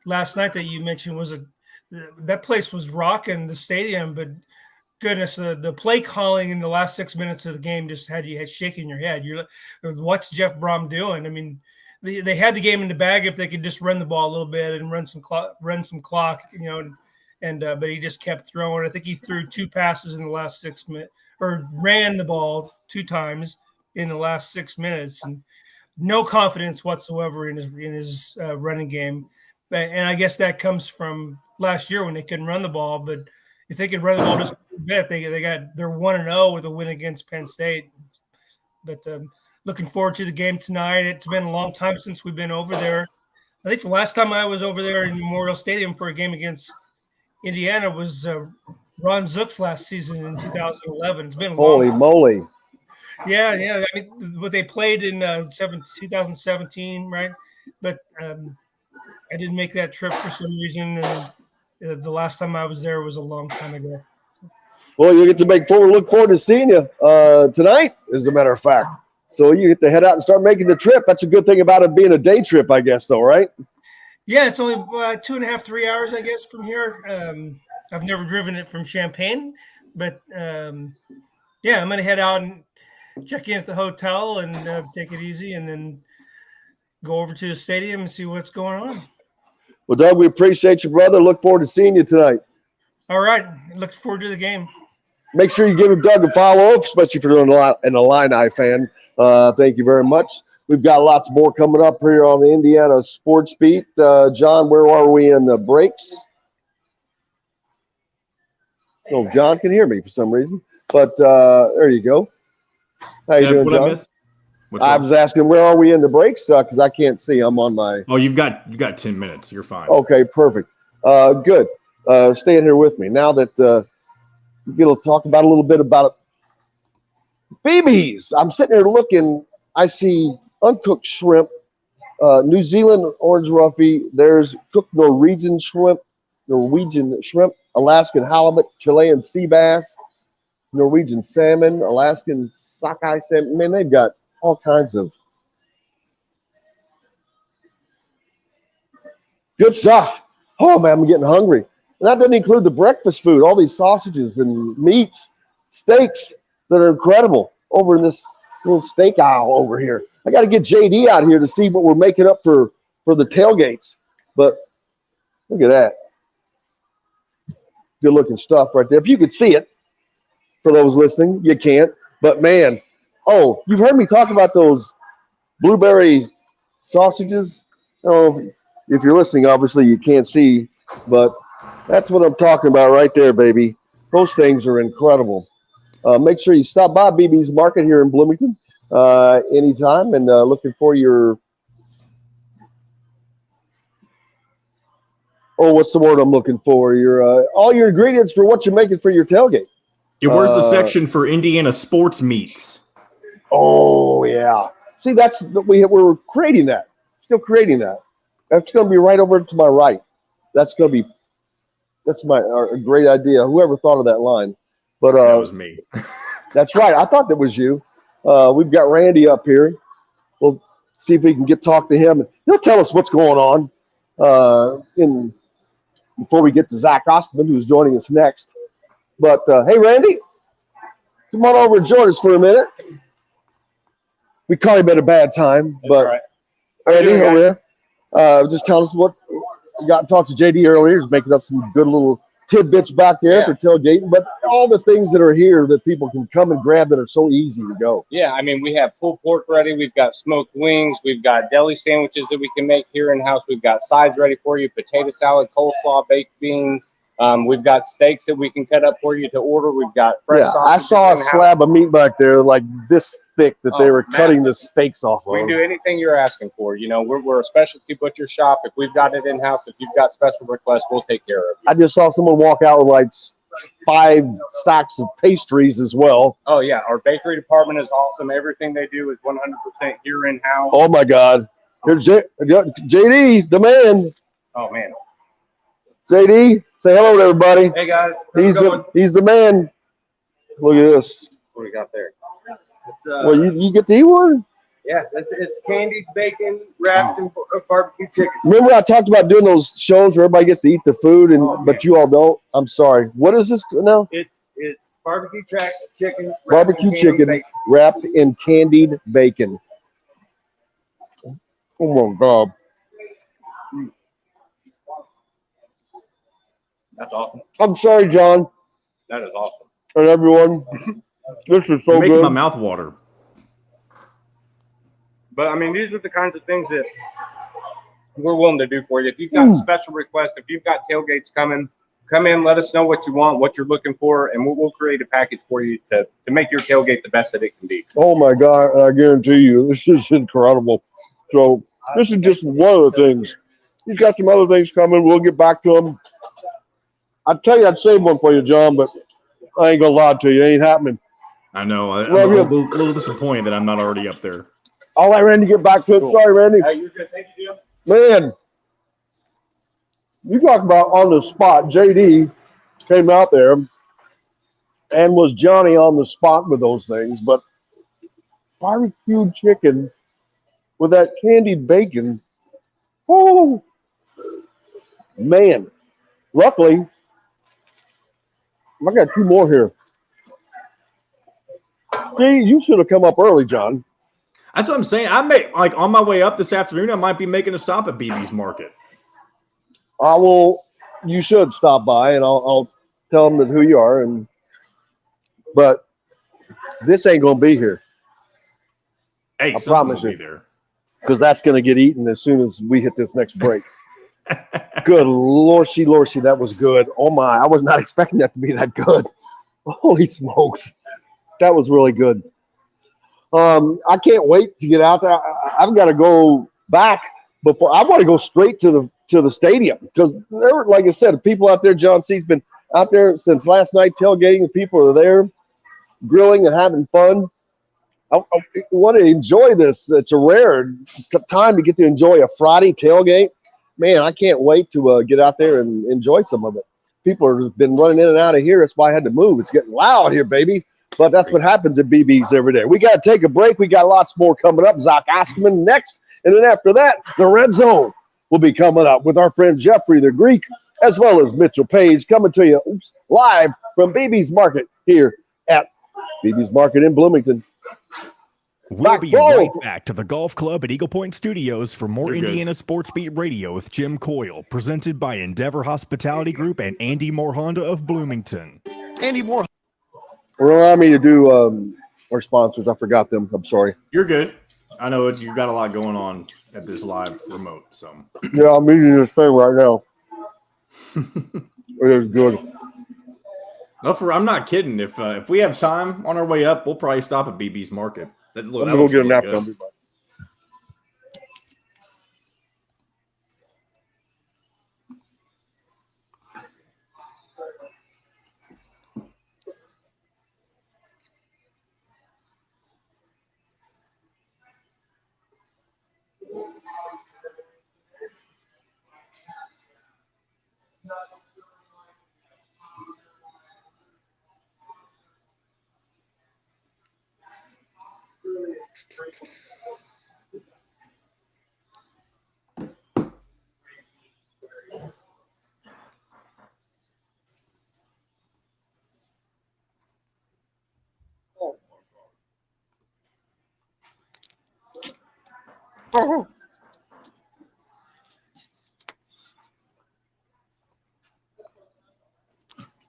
S7: last night that you mentioned that place was rocking the stadium, but goodness, the play calling in the last 6 minutes of the game just had you shaking your head. You're like, what's Jeff Brom doing? I mean, they had the game in the bag if they could just run the ball a little bit and run some clock, but he just kept throwing. I think he threw 2 passes in the last 6 minutes, or ran the ball 2 times in the last 6 minutes, and no confidence whatsoever in his running game. And I guess that comes from last year when they couldn't run the ball. But if they could run the ball just a bit, they're 1-0 with a win against Penn State. But looking forward to the game tonight. It's been a long time since we've been over there. I think the last time I was over there in Memorial Stadium for a game against Indiana was Ron Zook's last season in 2011. It's been a
S3: Holy moly.
S7: Yeah. I mean, what they played in 2017, right? But I didn't make that trip for some reason. And the last time I was there was a long time ago.
S3: Well, you get to look forward to seeing you tonight, as a matter of fact. So you get to head out and start making the trip. That's a good thing about it being a day trip, I guess, though, right?
S7: Yeah, it's only 2.5, 3 hours, I guess, from here. I've never driven it from Champaign, but I'm going to head out and check in at the hotel and take it easy, and then go over to the stadium and see what's going on.
S3: Well, Doug, we appreciate you, brother. Look forward to seeing you tonight.
S7: All right. Looking forward to the game.
S3: Make sure you give Doug a follow, especially if you're an Illini fan. Thank you very much. We've got lots more coming up here on the Indiana Sports Beat. John, where are we in the breaks? Oh, John can hear me for some reason. But there you go. How you doing, John? I was asking, where are we in the breaks? Because I can't see. I'm on my.
S5: Oh, you got 10 minutes. You're fine.
S3: Okay, perfect. Good. Staying here with me now that we're going to talk about a little bit about BBs. I'm sitting there looking. I see uncooked shrimp, New Zealand orange roughy. There's cooked Norwegian shrimp, Alaskan halibut, Chilean sea bass, Norwegian salmon, Alaskan sockeye salmon. Man, they've got all kinds of good stuff. Oh, man, I'm getting hungry. And that doesn't include the breakfast food, all these sausages and meats, steaks that are incredible over in this little steak aisle over here. I got to get JD out here to see what we're making up for the tailgates. But look at that. Good looking stuff right there. If you could see it, for those listening, you can't. But man, you've heard me talk about those blueberry sausages. If you're listening, obviously you can't see, but that's what I'm talking about right there, baby. Those things are incredible. Make sure you stop by BB's Market here in Bloomington anytime, and looking for your what's the word I'm looking for? Your all your ingredients for what you're making for your tailgate.
S5: Yeah, where's the section for Indiana sports meats?
S3: Oh yeah. See, that's we're creating that. Still creating that. That's going to be right over to my right. That's a great idea. Whoever thought of that line. But
S5: that was me.
S3: That's right. I thought that was you. We've got Randy up here. We'll see if we can talk to him. He'll tell us what's going on before we get to Zach Osterman, who's joining us next. But hey, Randy, come on over and join us for a minute. We caught him at a bad time, but
S9: right.
S3: Randy, over there, just tell us what we got to talk to JD earlier. He's making up some good little tidbits back there
S9: Yeah.
S3: for tailgating, but all the things that are here that people can come and grab that are so easy to go.
S9: Yeah, I mean, we have pulled pork ready. We've got smoked wings. We've got deli sandwiches that we can make here in house. We've got sides ready for you: potato salad, coleslaw, baked beans. We've got steaks that we can cut up for you to order. We've got fresh
S3: Yeah, I
S9: sausages
S3: saw a
S9: in-house.
S3: slab of meat back there like this thick that they
S9: Oh,
S3: were cutting the
S9: massive.
S3: steaks off of.
S9: We can do anything you're asking for. You know, we're a specialty butcher shop. If we've got it in house, if you've got special requests, we'll take care of you.
S3: I just saw someone walk out with like 5 sacks of pastries as well.
S9: Oh yeah, our bakery department is awesome. Everything they do is 100% here in house.
S3: Oh my God. Here's JD, the man.
S9: Oh man.
S3: JD, say hello to everybody.
S9: Hey guys.
S3: He's the man. Look at this.
S9: What do we got there?
S10: It's,
S3: Well, you get to eat one?
S10: yeah, it's candied bacon wrapped in barbecue chicken.
S3: Remember I talked about doing those shows where everybody gets to eat the food, but you all don't? I'm sorry. What is this now?
S10: It's barbecue chicken.
S3: Barbecue chicken wrapped in candied bacon. Oh my God.
S9: That's awesome.
S3: I'm sorry, John,
S9: That is awesome.
S3: and everyone. This is so
S5: Making
S3: good.
S5: my mouth water.
S9: But I mean, these are the kinds of things that we're willing to do for you. If you've got special requests, if you've got tailgates coming, come in, let us know what you want, what you're looking for, and we'll create a package for you to make your tailgate the best that it can be.
S3: Oh my God, I guarantee you, this is incredible. So this is just one of the things. He's got some other things coming. We'll get back to them. I'd tell you I'd save one for you, John, but I ain't gonna lie to you. It ain't happening.
S5: I know. I'm
S3: Love
S5: a
S3: you.
S5: little disappointed that I'm not already up there.
S3: I'll let Randy get back to it. Sorry, Randy.
S9: Hey, you're good. Thank you, Jim.
S3: Man, you talk about on the spot. JD came out there and was Johnny on the spot with those things, but barbecued chicken with that candied bacon. Oh, man. Luckily, I got 2 more here. See, you should have come up early, John.
S5: That's what I'm saying. I may on my way up this afternoon. I might be making a stop at BB's Market.
S3: I will. You should stop by, and I'll tell them that who you are. But this ain't gonna be here.
S5: Hey,
S3: I promise
S5: will
S3: you.
S5: be there.
S3: Because that's gonna get eaten as soon as we hit this next break. Good Lordy, that was good. Oh my, I was not expecting that to be that good. Holy smokes, that was really good. I can't wait to get out there. I've got to go back before I want to go straight to the stadium because there, like I said, the people out there. John C's been out there since last night tailgating. The people are there, grilling and having fun. I want to enjoy this. It's a rare time to get to enjoy a Friday tailgate. Man, I can't wait to get out there and enjoy some of it. People have been running in and out of here. That's why I had to move. It's getting loud here, baby. But that's what happens at BB's every day. We got to take a break. We got lots more coming up. Zach Osterman next. And then after that, the Red Zone will be coming up with our friend Jeffrey the Greek, as well as Mitchell Paige, coming to you live from BB's Market here at BB's Market in Bloomington.
S1: We'll be right back to the Golf Club at Eagle Point Studios for more
S5: You're
S1: Indiana Sports Beat Radio with Jim Coyle, presented by Endeavor Hospitality Group and Andy Moore Honda of Bloomington.
S2: Andy Moore.
S3: Allow me to do our sponsors. I forgot them. I'm sorry.
S5: You're good. I know you got a lot going on at this live remote. So
S3: Yeah, I'm eating this thing right now. It is good.
S5: no, I'm not kidding. If we have time on our way up, we'll probably stop at BB's Market.
S3: I'm going to go get a nap done.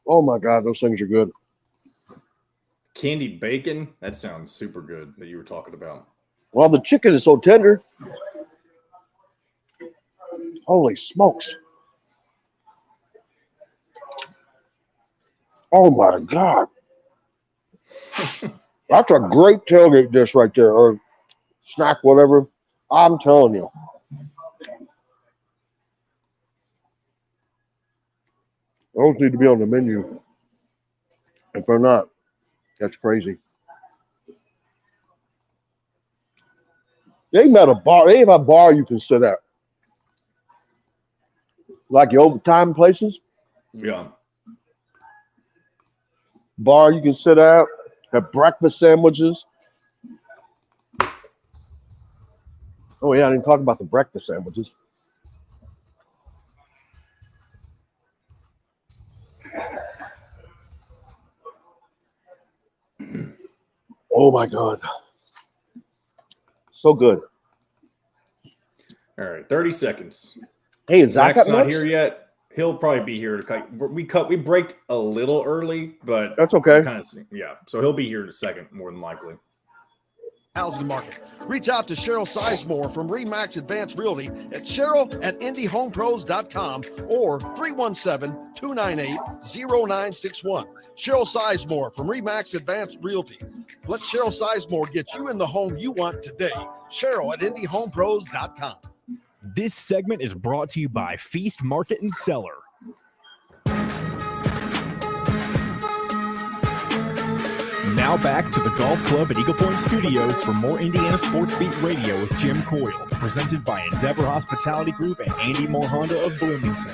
S3: Oh my God, those things are good.
S5: Candied bacon? That sounds super good that you were talking about.
S3: Well, the chicken is so tender. Holy smokes. Oh my God. That's a great tailgate dish right there, or snack, whatever. I'm telling you. Those need to be on the menu. If they're not, that's crazy. They have a bar. They have a bar you can sit at, like the overtime places.
S5: Yeah.
S3: Bar you can sit at. Have breakfast sandwiches. Oh yeah, I didn't talk about the breakfast sandwiches. Oh my God. So good.
S5: All right, 30 seconds.
S3: Hey, is Zach
S5: Zach's
S3: up
S5: not
S3: next?
S5: here yet. He'll probably be here to cut. We braked a little early, but
S3: That's okay.
S5: Yeah, so he'll be here in a second, more than likely.
S2: Housing market. Reach out to Cheryl Sizemore from Remax Advanced Realty at cheryl@indyhomepros.com or 317-298-0961. Cheryl Sizemore from Remax Advanced Realty. Let Cheryl Sizemore get you in the home you want today. Cheryl@indyhomepros.com.
S1: This segment is brought to you by Feast Market and Cellar. Now back to the Golf Club at Eagle Point Studios for more Indiana Sports Beat Radio with Jim Coyle, presented by Endeavor Hospitality Group and Andy Moore Honda of Bloomington.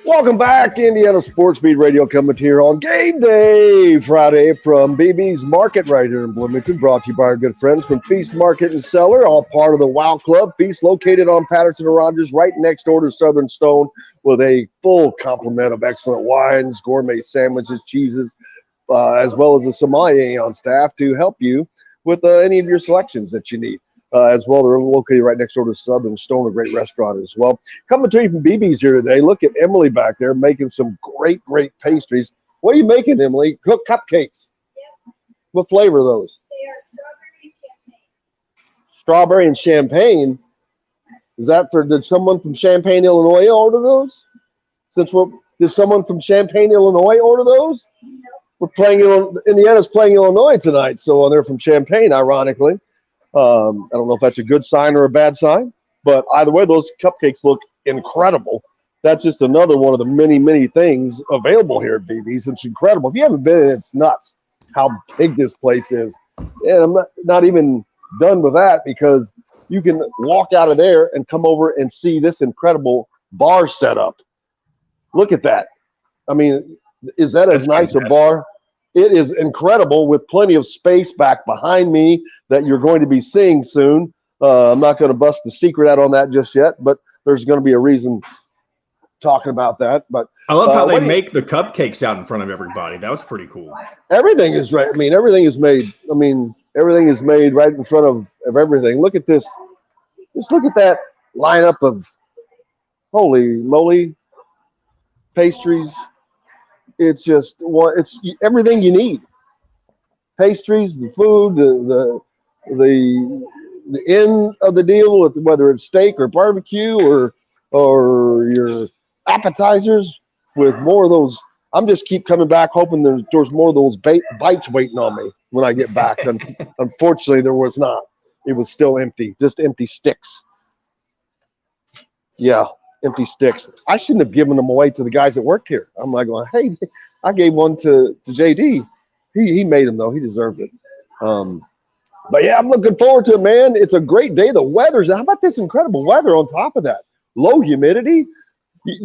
S3: Welcome back, Indiana Sports Beat Radio, coming to you here on Game Day Friday from BB's Market right here in Bloomington, brought to you by our good friends from Feast Market and Cellar, all part of the Wow Club. Feast located on Patterson and Rogers, right next door to Southern Stone, with a full complement of excellent wines, gourmet sandwiches, cheeses, as well as a sommelier on staff to help you with any of your selections that you need. As well, they're located right next door to Southern Stone, a great restaurant as well. Coming to you from BB's here today. Look at Emily back there making some great pastries. What are you making, Emily? Cooked cupcakes. Yep. What flavor are those?
S11: They are
S3: strawberry and champagne. Is that did someone from Champaign, Illinois order those? Did someone from Champaign, Illinois order those? No. We're playing, Indiana's playing Illinois tonight, so they're from Champaign, ironically. I don't know if that's a good sign or a bad sign, but either way, those cupcakes look incredible. That's just another one of the many things available here at BB's. It's incredible. If you haven't been in, it's nuts how big this place is. And I'm not even done with that, because you can walk out of there and come over and see this incredible bar setup. Look at that. I mean, is that as nice a bar? It is incredible, with plenty of space back behind me that you're going to be seeing soon. I'm not going to bust the secret out on that just yet, but there's going to be a reason talking about that. But
S5: I love how they make the cupcakes out in front of everybody. That was pretty cool.
S3: Everything is right. I mean, everything is made. Everything is made right in front of everything. Look at this. Just look at that lineup of holy moly pastries. It's just it's everything you need. Pastries, the food, the end of the deal, with whether it's steak or barbecue or your appetizers, with more of those. I'm just keep coming back, hoping there's more of those bites waiting on me when I get back. Unfortunately, there was not. It was still empty, just empty sticks. Yeah. Empty sticks. I shouldn't have given them away to the guys that worked here. I'm like, well, hey, I gave one to JD. He made them, though. He deserved it. But yeah, I'm looking forward to it, man. It's a great day. The weather's, how about this incredible weather on top of that? Low humidity.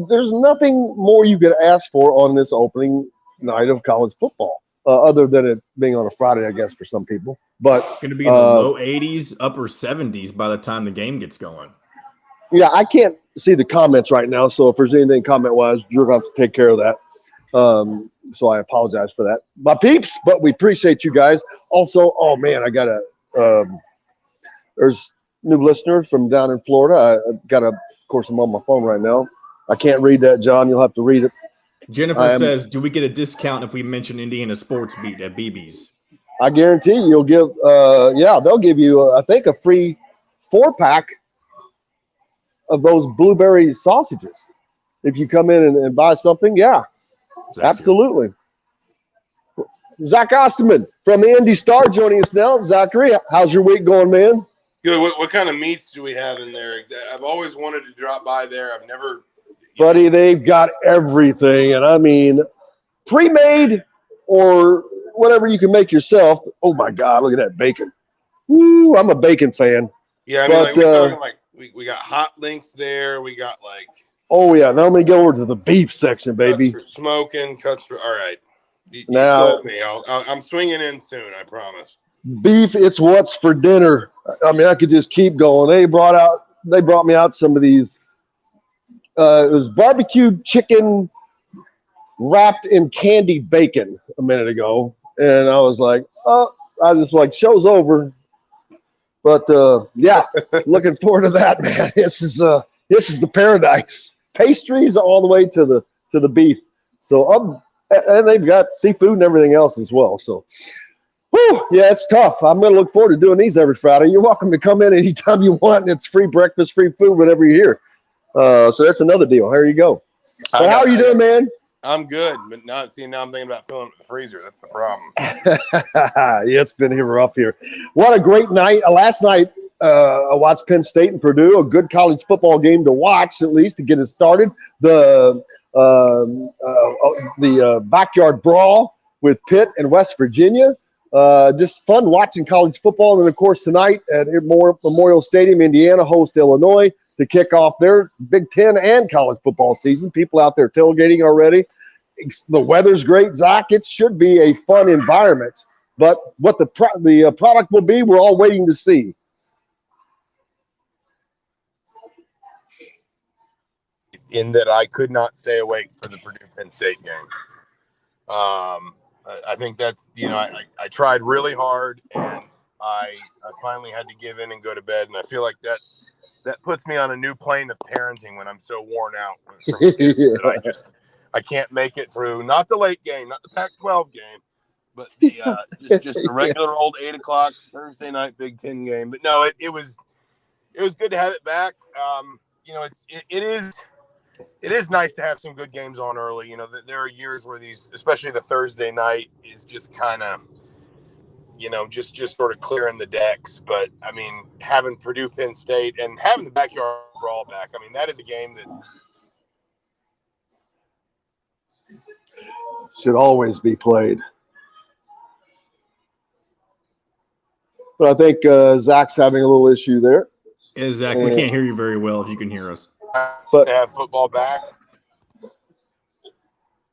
S3: There's nothing more you could ask for on this opening night of college football, other than it being on a Friday, I guess, for some people. But
S5: going to be in the low 80s, upper 70s by the time the game gets going.
S3: Yeah, I can't see the comments right now, so if there's anything comment-wise, you're going to have to take care of that. So I apologize for that. My peeps, but we appreciate you guys. Also, oh, man, I got there's new listeners from down in Florida. Of course, I'm on my phone right now. I can't read that, John. You'll have to read it.
S5: Jennifer says, do we get a discount if we mention Indiana Sports Beat at BB's?
S3: I guarantee you'll give they'll give you, I think, a free 4-pack of those blueberry sausages. If you come in and buy something, yeah, absolutely. Zach Osterman from the Indy Star joining us now. Zachary, how's your week going, man?
S11: Good. What kind of meats do we have in there? I've always wanted to drop by there. I've never.
S3: Buddy, they've got everything. And I mean, pre-made or whatever you can make yourself. Oh, my God, look at that bacon. Woo, I'm a bacon fan.
S11: Yeah, I mean, like, we're talking like we got hot links there. We got like.
S3: Oh, yeah. Now let me go over to the beef section, baby.
S11: Cuts for smoking, cuts for. All right. You
S3: now,
S11: sold me. I'm swinging in soon, I promise.
S3: Beef, it's what's for dinner. I mean, I could just keep going. They brought me out some of these. It was barbecued chicken wrapped in candied bacon a minute ago. And I was like, oh, I just like, show's over. But yeah, looking forward to that, man. This is the paradise. Pastries all the way to the beef. So and they've got seafood and everything else as well. So whew, yeah, it's tough. I'm going to look forward to doing these every Friday. You're welcome to come in anytime you want, and it's free breakfast, free food, whenever you're here. So that's another deal. There you go. So how are you doing, man?
S11: I'm good, but now I'm thinking about filling up the freezer. That's the problem.
S3: Yeah, it's been rough here. What a great night. Last night, I watched Penn State and Purdue, a good college football game to watch, at least to get it started. The backyard brawl with Pitt and West Virginia. Just fun watching college football. And then, of course, tonight at Memorial Stadium, Indiana hosts Illinois to kick off their Big Ten and college football season. People out there tailgating already. The weather's great, Zach. It should be a fun environment. But what the product will be, we're all waiting to see.
S11: In that I could not stay awake for the Purdue Penn State game. I think that's, I tried really hard, and I finally had to give in and go to bed. And I feel like that puts me on a new plane of parenting when I'm so worn out from kids that I can't make it through. Not the late game, not the Pac-12 game, but the just the regular old 8:00 Thursday night Big Ten game. But no, it was good to have it back. It is nice to have some good games on early. There are years where these, especially the Thursday night, is just kind of, just sort of clearing the decks. But, I mean, having Purdue, Penn State, and having the backyard brawl back, I mean, that is a game that
S3: should always be played. But I think Zach's having a little issue there.
S5: Yeah, Zach, we can't hear you very well if you can hear us.
S3: But
S11: to have football back.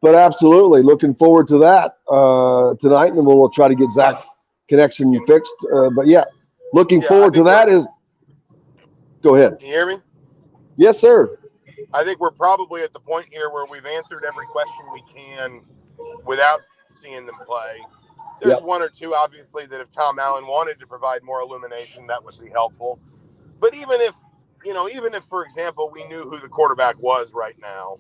S3: But absolutely, looking forward to that tonight, and we'll try to get Zach's connection fixed. But yeah, looking forward to that. Go ahead.
S11: Can you hear me?
S3: Yes, sir.
S11: I think we're probably at the point here where we've answered every question we can without seeing them play. There's one or two, obviously, that if Tom Allen wanted to provide more illumination, that would be helpful. But even if, for example, we knew who the quarterback was right now,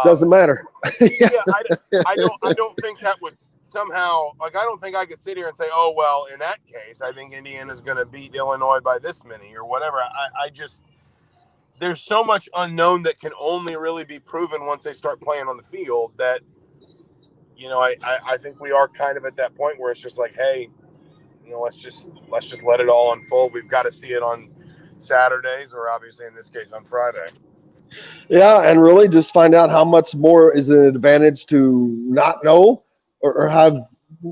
S3: doesn't matter.
S11: I don't think that would somehow, I don't think I could sit here and say, oh, well, in that case, I think Indiana's going to beat Illinois by this many or whatever. There's so much unknown that can only really be proven once they start playing on the field that, I think we are kind of at that point where it's just like, hey, let's just let it all unfold. We've got to see it on Saturdays, or obviously in this case on Friday.
S3: Yeah, and really just find out how much more is an advantage to not know or have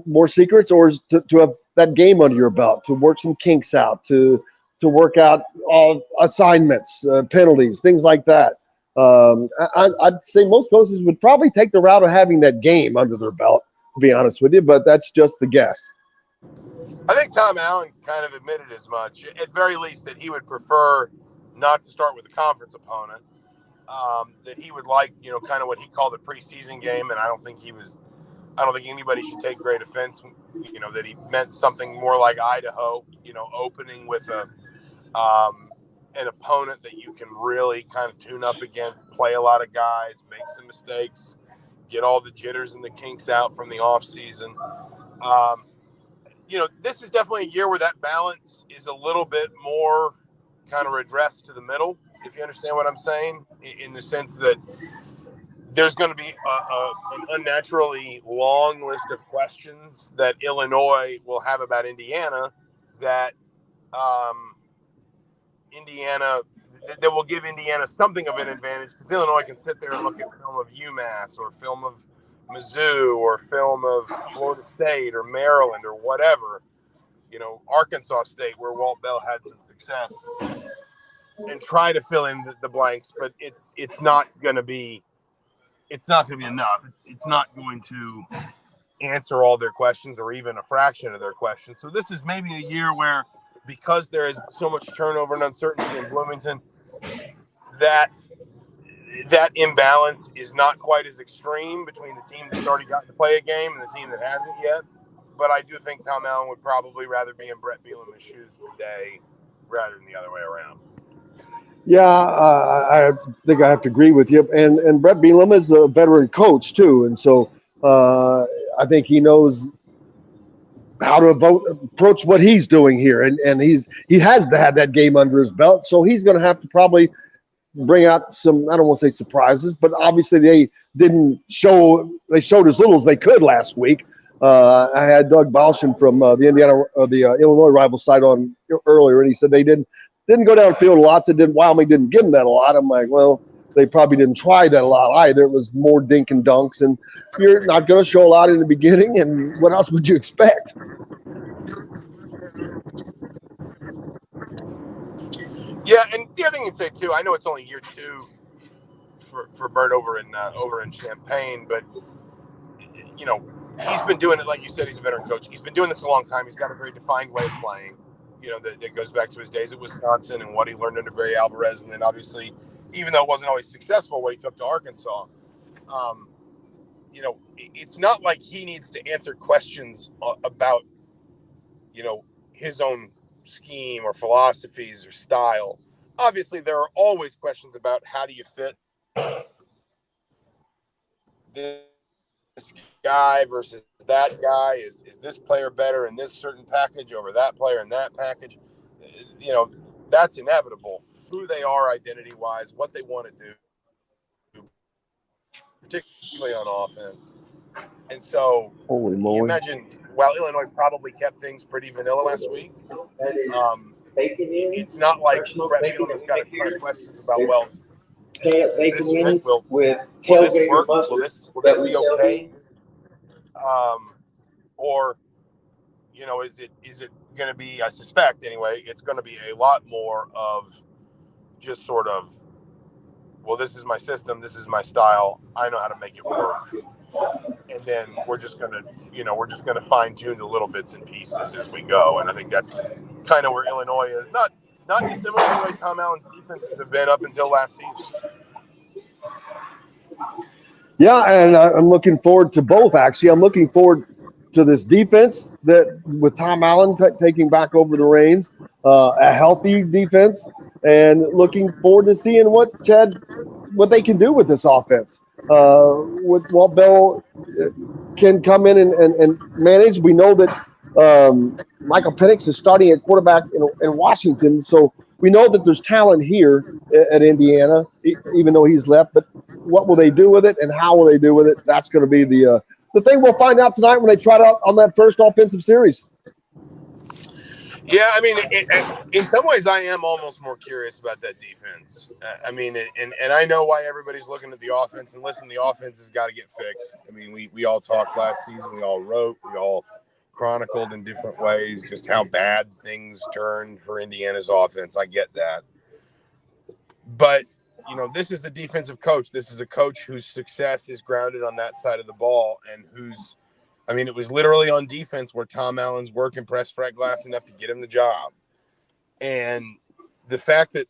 S3: more secrets, or to have that game under your belt, to work some kinks out, to work out assignments, penalties, things like that. I'd say most coaches would probably take the route of having that game under their belt, to be honest with you, but that's just the guess.
S11: I think Tom Allen kind of admitted as much, at very least, that he would prefer not to start with a conference opponent, that he would like, kind of what he called a preseason game. And I don't think anybody should take great offense, that he meant something more like Idaho, opening with an opponent that you can really kind of tune up against, play a lot of guys, make some mistakes, get all the jitters and the kinks out from the offseason. This is definitely a year where that balance is a little bit more kind of redressed to the middle, if you understand what I'm saying, in the sense that there's going to be an unnaturally long list of questions that Illinois will have about Indiana that that will give Indiana something of an advantage, because Illinois can sit there and look at film of UMass or film of Mizzou or film of Florida State or Maryland or whatever, Arkansas State, where Walt Bell had some success, and try to fill in the blanks. But it's not going to be enough. It's not going to answer all their questions or even a fraction of their questions. So this is maybe a year where, because there is so much turnover and uncertainty in Bloomington, that imbalance is not quite as extreme between the team that's already gotten to play a game and the team that hasn't yet. But I do think Tom Allen would probably rather be in Brett Bielema's shoes today rather than the other way around.
S3: Yeah, I think I have to agree with you. And Brett Bielema is a veteran coach too, and so I think he knows how to approach what he's doing here, and he has to have that game under his belt, so he's going to have to probably bring out some, I don't want to say surprises, but obviously they showed as little as they could last week. I had Doug Bucshon from the Illinois rival side on earlier, and he said they didn't go downfield a lot. So Wyoming didn't give them that a lot. I'm like, well, they probably didn't try that a lot either. It was more dink and dunks, and you're not going to show a lot in the beginning. And what else would you expect?
S11: Yeah, and the other thing you'd say too, I know it's only year 2 for Bert over in Champaign, but he's been doing it, like you said. He's a veteran coach. He's been doing this a long time. He's got a very defined way of playing. That goes back to his days at Wisconsin and what he learned under Barry Alvarez, and then obviously, even though it wasn't always successful, what he took to Arkansas. It's not like he needs to answer questions about his own scheme or philosophies or style. Obviously, there are always questions about how do you fit this guy versus that guy. Is this player better in this certain package over that player in that package? That's inevitable. Who they are identity-wise, what they want to do, particularly on offense. And so, you imagine, while Illinois probably kept things pretty vanilla last week, it's not like Brett Bielema's got a ton of questions about, will this work? Will this be okay? Or is it going to be, I suspect anyway, it's going to be a lot more of just sort of, well, this is my system, this is my style, I know how to make it work. And then we're just going to fine tune the little bits and pieces as we go. And I think that's kind of where Illinois is. Not dissimilar to the way Tom Allen's defenses have been up until last season.
S3: Yeah, and I'm looking forward to both, actually. I'm looking forward to this defense that with Tom Allen taking back over the reins, a healthy defense, and looking forward to seeing what they can do with this offense. With Walt Bell can come in and manage. We know that Michael Penix is starting at quarterback in Washington, so we know that there's talent here at Indiana, even though he's left. But what will they do with it, and how will they do with it? That's going to be the thing we'll find out tonight when they try it out on that first offensive series.
S11: Yeah, I mean, in some ways, I am almost more curious about that defense. I mean, and I know why everybody's looking at the offense. And listen, the offense has got to get fixed. I mean, we all talked last season. We all wrote. We all chronicled in different ways just how bad things turned for Indiana's offense. I get that. But, this is the defensive coach. This is a coach whose success is grounded on that side of the ball, and it was literally on defense where Tom Allen's work impressed Fred Glass enough to get him the job. And the fact that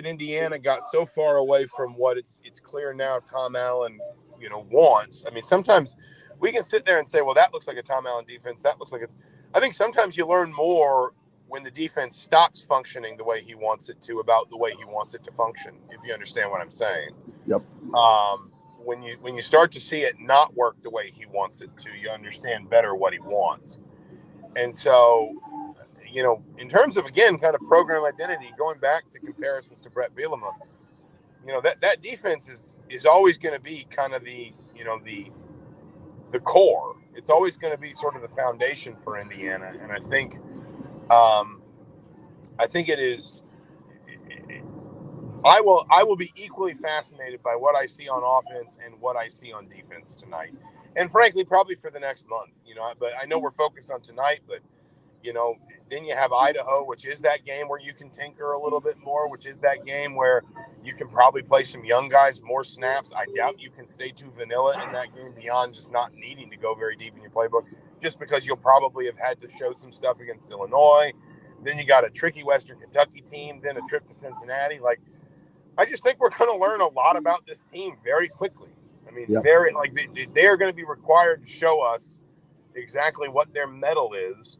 S11: Indiana got so far away from what it's clear now Tom Allen, wants. I mean, sometimes we can sit there and say, well, that looks like a Tom Allen defense. That looks like I think sometimes you learn more when the defense stops functioning the way he wants it to, about the way he wants it to function, if you understand what I'm saying.
S3: Yep.
S11: When you start to see it not work the way he wants it to, you understand better what he wants. And so, you know, in terms of, again, kind of program identity, going back to comparisons to Brett Bielema, you know, that defense is always going to be kind of the, you know, the core. It's always going to be sort of the foundation for Indiana. And I think it is. I will be equally fascinated by what I see on offense and what I see on defense tonight, and frankly, probably for the next month. You know, but I know we're focused on tonight, but you know, then you have Idaho, which is that game where you can tinker a little bit more, which is that game where you can probably play some young guys more snaps. I doubt you can stay too vanilla in that game beyond just not needing to go very deep in your playbook, just because you'll probably have had to show some stuff against Illinois. Then you got a tricky Western Kentucky team, then a trip to Cincinnati. Like, I just think we're going to learn a lot about this team very quickly. I mean, very, like, they are going to be required to show us exactly what their mettle is,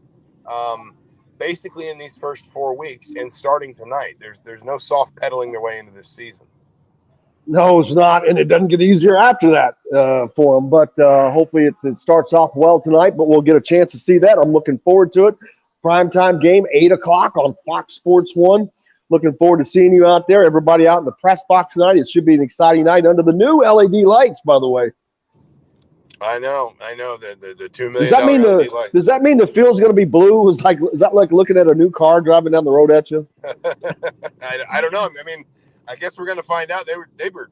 S11: basically in these first 4 weeks and starting tonight. There's no soft pedaling their way into this season.
S3: No, it's not, and it doesn't get easier after that for them. But hopefully it starts off well tonight, but we'll get a chance to see that. I'm looking forward to it. Primetime game, 8 o'clock on Fox Sports 1. Looking forward to seeing you out there. Everybody out in the press box tonight. It should be an exciting night under the new LED lights, by the way.
S11: I know. The $2 million LED lights.
S3: Does that mean the field's going to be blue? Is that like looking at a new car driving down the road at you?
S11: I don't know. I mean, I guess we're going to find out. They were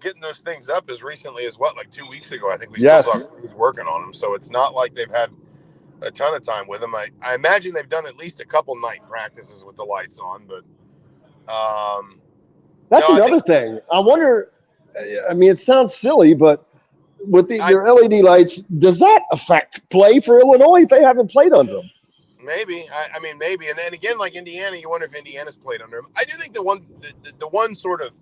S11: getting those things up as recently as like 2 weeks ago. I think we still saw who's working on them. So it's not like they've had a ton of time with them. I imagine they've done at least a couple night practices with the lights on, but
S3: that's another thing. I wonder. I mean, it sounds silly, but with their LED lights, does that affect play for Illinois if they haven't played under them?
S11: Maybe. I mean, maybe. And then again, like Indiana, you wonder if Indiana's played under them. I do think the one sort of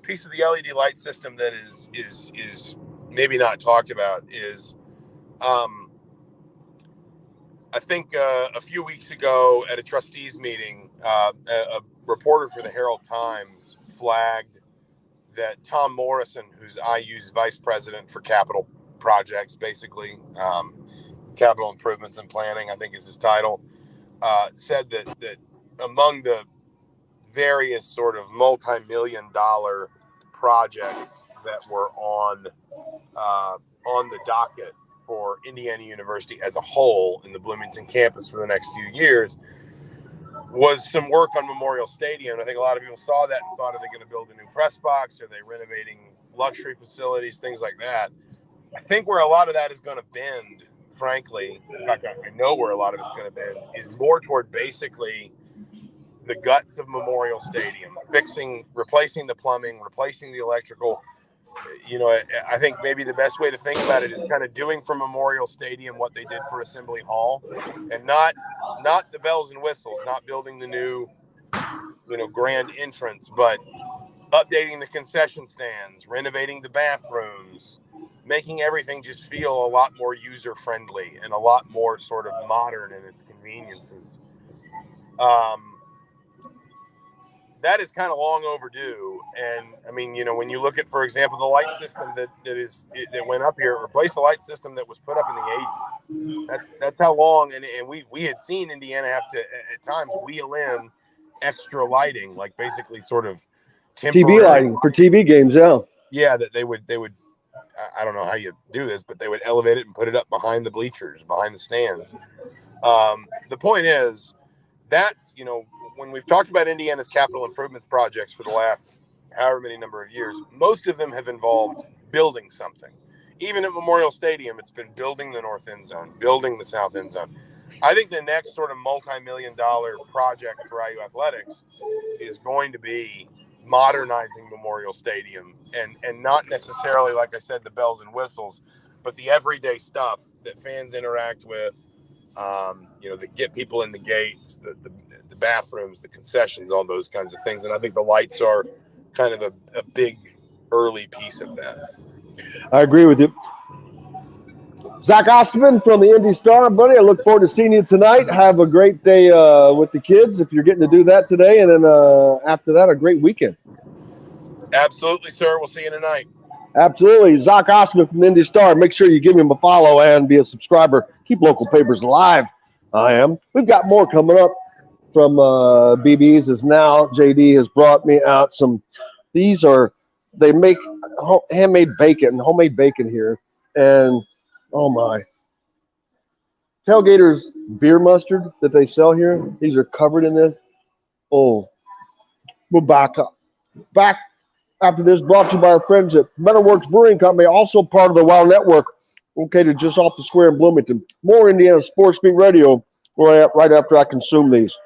S11: piece of the LED light system that is maybe not talked about is, I think a few weeks ago at a trustees meeting, a reporter for the Herald Times flagged that Tom Morrison, who's IU's vice president for capital projects, basically capital improvements and planning, I think is his title, said that among the various sort of multi-million-dollar projects that were on the docket for Indiana University as a whole in the Bloomington campus for the next few years was some work on Memorial Stadium. I think a lot of people saw that and thought, are they going to build a new press box? Are they renovating luxury facilities, things like that? I think where a lot of that is going to bend, frankly, in fact, I know where a lot of it's going to bend, is more toward basically the guts of Memorial Stadium, replacing the plumbing, replacing the electrical. You know, I think maybe the best way to think about it is kind of doing for Memorial Stadium what they did for Assembly Hall, and not the bells and whistles, not building the new, grand entrance, but updating the concession stands, renovating the bathrooms, making everything just feel a lot more user-friendly and a lot more sort of modern in its conveniences. That is kind of long overdue. And I mean, when you look at, for example, the light system that went up here, it replaced the light system that was put up in the 80s. That's how long. And we had seen Indiana have to at times wheel in extra lighting, like basically sort of temporary
S3: TV lighting for TV games.
S11: Yeah, that they would. I don't know how you do this, but they would elevate it and put it up behind the bleachers, behind the stands. The point is that's, when we've talked about Indiana's capital improvements projects for the last however many number of years, most of them have involved building something. Even at Memorial Stadium, it's been building the north end zone, building the south end zone. I think the next sort of multi-million-dollar project for IU athletics is going to be modernizing Memorial Stadium and not necessarily, like I said, the bells and whistles, but the everyday stuff that fans interact with, that get people in the gates, the bathrooms, the concessions, all those kinds of things. And I think the lights are kind of a big early piece of that.
S3: I agree with you. Zach Osterman from the Indy Star, buddy. I look forward to seeing you tonight. Have a great day with the kids if you're getting to do that today. And then after that, a great weekend.
S11: Absolutely, sir. We'll see you tonight.
S3: Absolutely. Zach Osterman from the Indy Star. Make sure you give him a follow and be a subscriber. Keep local papers alive. I am. We've got more coming up from BB's. As now JD has brought me out some. These are, they make homemade bacon here. And oh my. Tailgaters beer mustard that they sell here. These are covered in this. Oh, we're back up. Back after this, brought to you by our friends at Metalworks Brewing Company, also part of the WOW Network, located just off the square in Bloomington. More Indiana Sports Beat Radio right after I consume these.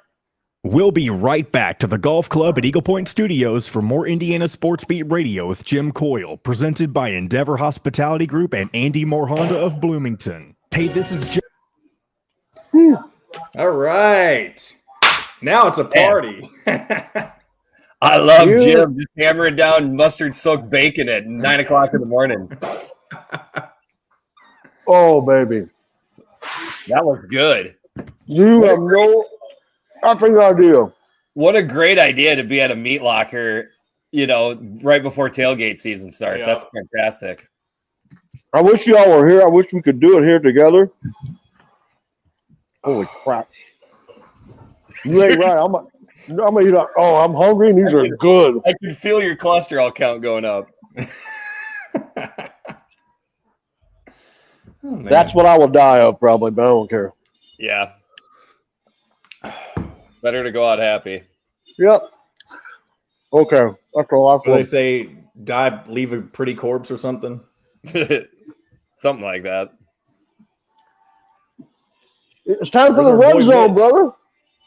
S1: We'll be right back to the Golf Club at Eagle Point Studios for more Indiana Sports Beat Radio with Jim Coyle, presented by Endeavor Hospitality Group and Andy Moore Honda of Bloomington. Hey, this is Jim.
S5: All right. Now it's a party.
S12: I love Jim just hammering down mustard-soaked bacon at 9 o'clock in the morning.
S3: Oh, baby.
S12: That looks good.
S3: You have no effing idea.
S12: What a great idea to be at a meat locker, right before tailgate season starts. Yeah. That's fantastic.
S3: I wish y'all were here. I wish we could do it here together. Holy crap. You ain't right. I'm gonna eat up. Oh, I'm hungry and these are good.
S12: I can feel your cholesterol count going up.
S3: That's what I will die of probably, but I don't care.
S12: Yeah. Better to go out happy.
S3: Yep. Okay. That's all I've
S5: They say die, leave a pretty corpse or something.
S12: Something like that.
S3: It's time for the red zone, brother.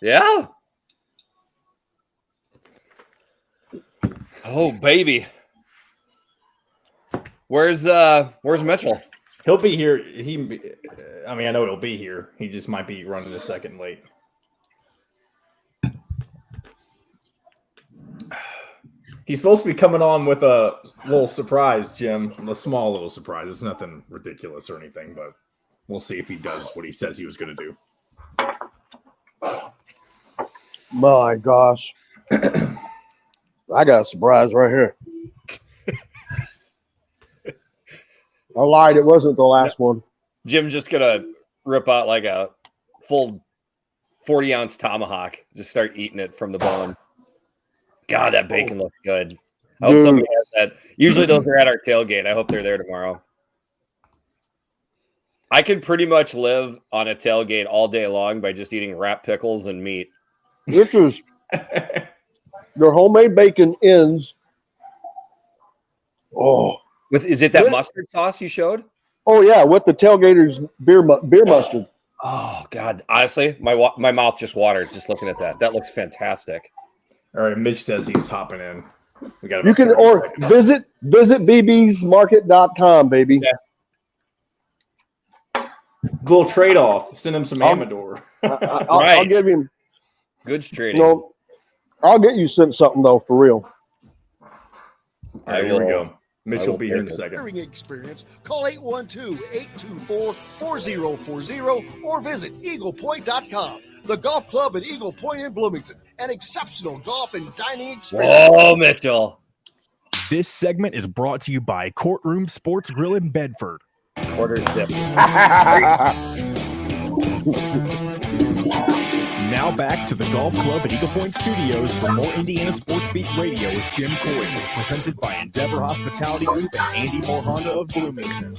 S12: Yeah. Oh, baby. Where's Mitchell?
S5: He'll be here. I know he'll be here. He just might be running a second late. He's supposed to be coming on with a little surprise, Jim. A small little surprise. It's nothing ridiculous or anything, but we'll see if he does what he says he was going to do.
S3: My gosh. I got a surprise right here. I lied. It wasn't the last one.
S12: Jim's just going to rip out like a full 40-ounce tomahawk. Just start eating it from the bone. God, that bacon looks good. I hope somebody has that. Usually those are at our tailgate. I hope they're there tomorrow. I could pretty much live on a tailgate all day long by just eating wrapped pickles and meat.
S3: This is your homemade bacon ends. Oh.
S12: Is it that mustard sauce you showed?
S3: Oh, yeah, with the tailgaters beer mustard.
S12: Oh, God. Honestly, my mouth just watered just looking at that. That looks fantastic.
S5: All right, Mitch says he's hopping in. We got.
S3: You can visit bbsmarket.com, baby.
S5: Yeah. Little trade off. Send him some Amador.
S3: I'll give him.
S12: Good trading.
S3: No, I'll get you sent something though for real.
S5: All right, here we go. Mitch will be here in a second.
S2: Experience. Call 812-824-4040 or visit eaglepoint.com. The golf club at Eagle Point in Bloomington. An exceptional golf and dining experience.
S12: Oh, Mitchell.
S1: This segment is brought to you by Courtroom Sports Grill in Bedford.
S12: Quarter dip.
S1: Now back to the Golf Club at Eagle Point Studios for more Indiana Sports Beat Radio with Jim Coyle, presented by Endeavor Hospitality Group and Andy Moore Honda of Bloomington.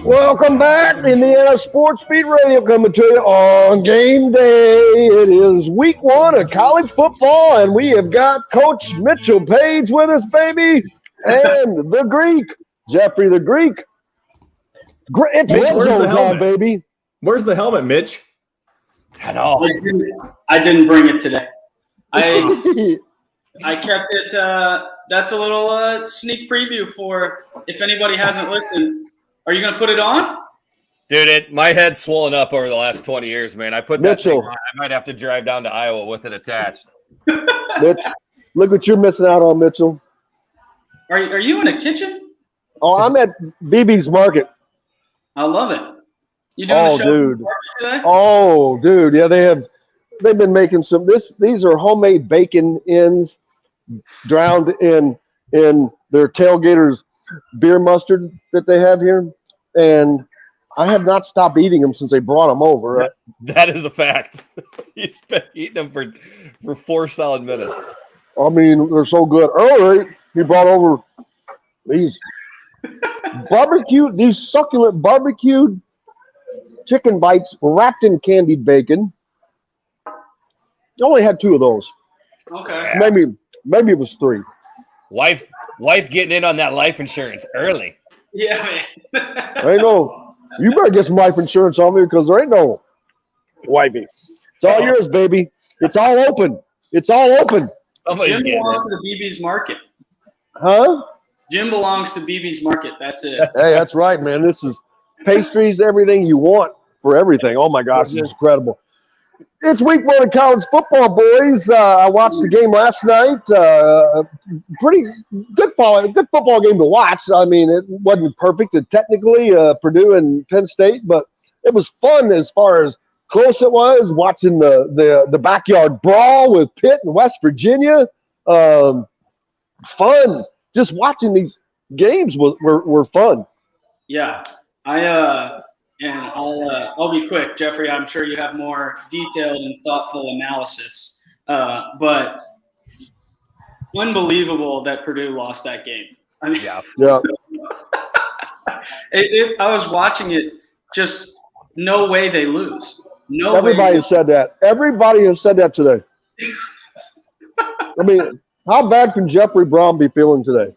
S3: Welcome back, Indiana Sports Beat Radio, coming to you on game day. It is week 1 of college football, and we have got Coach Mitchell Paige with us, baby, and the Greek, Jeffrey the Greek. It's red zone time, baby.
S5: Where's the helmet, Mitch?
S12: I know.
S13: I didn't bring it today. I kept it. That's a little sneak preview for if anybody hasn't listened. Are you going to put it on?
S12: Dude, my head's swollen up over the last 20 years, man. I put that thing on. I might have to drive down to Iowa with it attached.
S3: Mitch, look what you're missing out on, Mitchell.
S13: Are you in a kitchen?
S3: Oh, I'm at BB's Market.
S13: I love it. You doing the show
S3: dude.
S13: today?
S3: Oh, dude. Yeah, they've been making these are homemade bacon ends drowned in their Tailgaters beer mustard that they have here. And I have not stopped eating them since they brought them over.
S12: That is a fact. He's been eating them for 4 solid minutes.
S3: I mean, they're so good. Earlier, he brought over these these succulent barbecued chicken bites wrapped in candied bacon. I only had 2 of those.
S13: Okay.
S3: Maybe it was 3.
S12: Wife getting in on that life insurance early.
S13: Yeah,
S3: I know. You better get some life insurance on me because there ain't no wifey. It's all yours, baby. It's all open. It's all open.
S13: Jim belongs to the BB's Market.
S3: Huh?
S13: Jim belongs to BB's Market. That's it.
S3: Hey, that's right, man. This is pastries, everything you want for everything. Oh, my gosh, it's incredible. It's week 1 of college football, boys. I watched the game last night. Pretty good football game to watch. I mean, it wasn't perfect technically, Purdue and Penn State, but it was fun as far as close it was. Watching the backyard brawl with Pitt and West Virginia. Fun. Just watching these games were fun.
S13: Yeah, I'll be quick, Jeffrey. I'm sure you have more detailed and thoughtful analysis, but unbelievable that Purdue lost that game. I mean,
S3: yeah.
S13: I was watching it. Just no way they lose. No.
S3: Everybody has said that. Everybody has said that today. I mean, how bad can Jeffrey Brown be feeling today?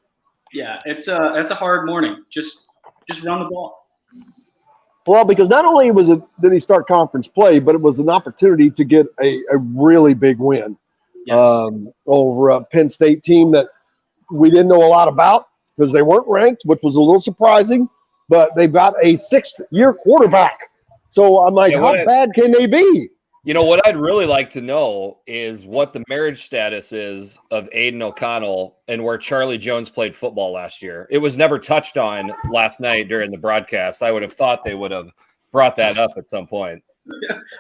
S13: Yeah, it's a hard morning. Just run the ball.
S3: Well, because not only did he start conference play, but it was an opportunity to get a really big win over a Penn State team that we didn't know a lot about because they weren't ranked, which was a little surprising. But they've got a 6th-year quarterback. So I'm like, how bad can they be?
S12: You know, what I'd really like to know is what the marriage status is of Aiden O'Connell and where Charlie Jones played football last year. It was never touched on last night during the broadcast. I would have thought they would have brought that up at some point.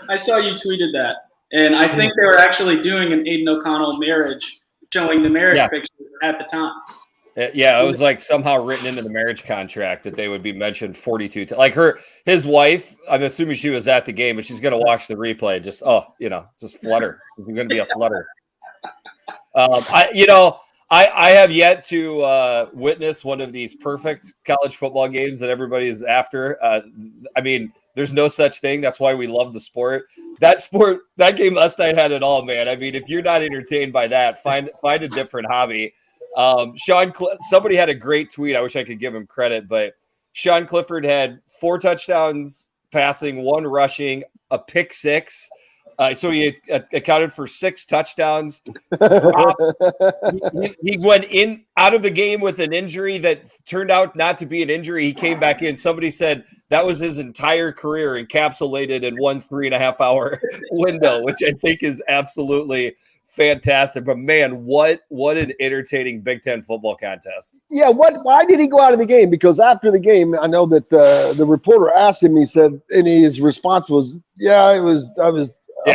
S13: I saw you tweeted that. And I think they were actually doing an Aiden O'Connell marriage, showing the marriage picture at the time.
S12: Yeah, it was like somehow written into the marriage contract that they would be mentioned 42 times. Like his wife, I'm assuming she was at the game, but she's going to watch the replay. Just flutter. It's going to be a flutter. I have yet to witness one of these perfect college football games that everybody's after. I mean, there's no such thing. That's why we love the sport. That game last night had it all, man. I mean, if you're not entertained by that, find a different hobby. Somebody had a great tweet. I wish I could give him credit, but Sean Clifford had 4 touchdowns passing, 1 rushing, a pick 6. So he accounted for 6 touchdowns. He went out of the game with an injury that turned out not to be an injury. He came back in. Somebody said that was his entire career encapsulated in 1 3.5-hour window, which I think is absolutely fantastic. But man, what an entertaining Big Ten football contest.
S3: Yeah, why did he go out of the game? Because after the game, I know that the reporter asked him, he said, and his response was, I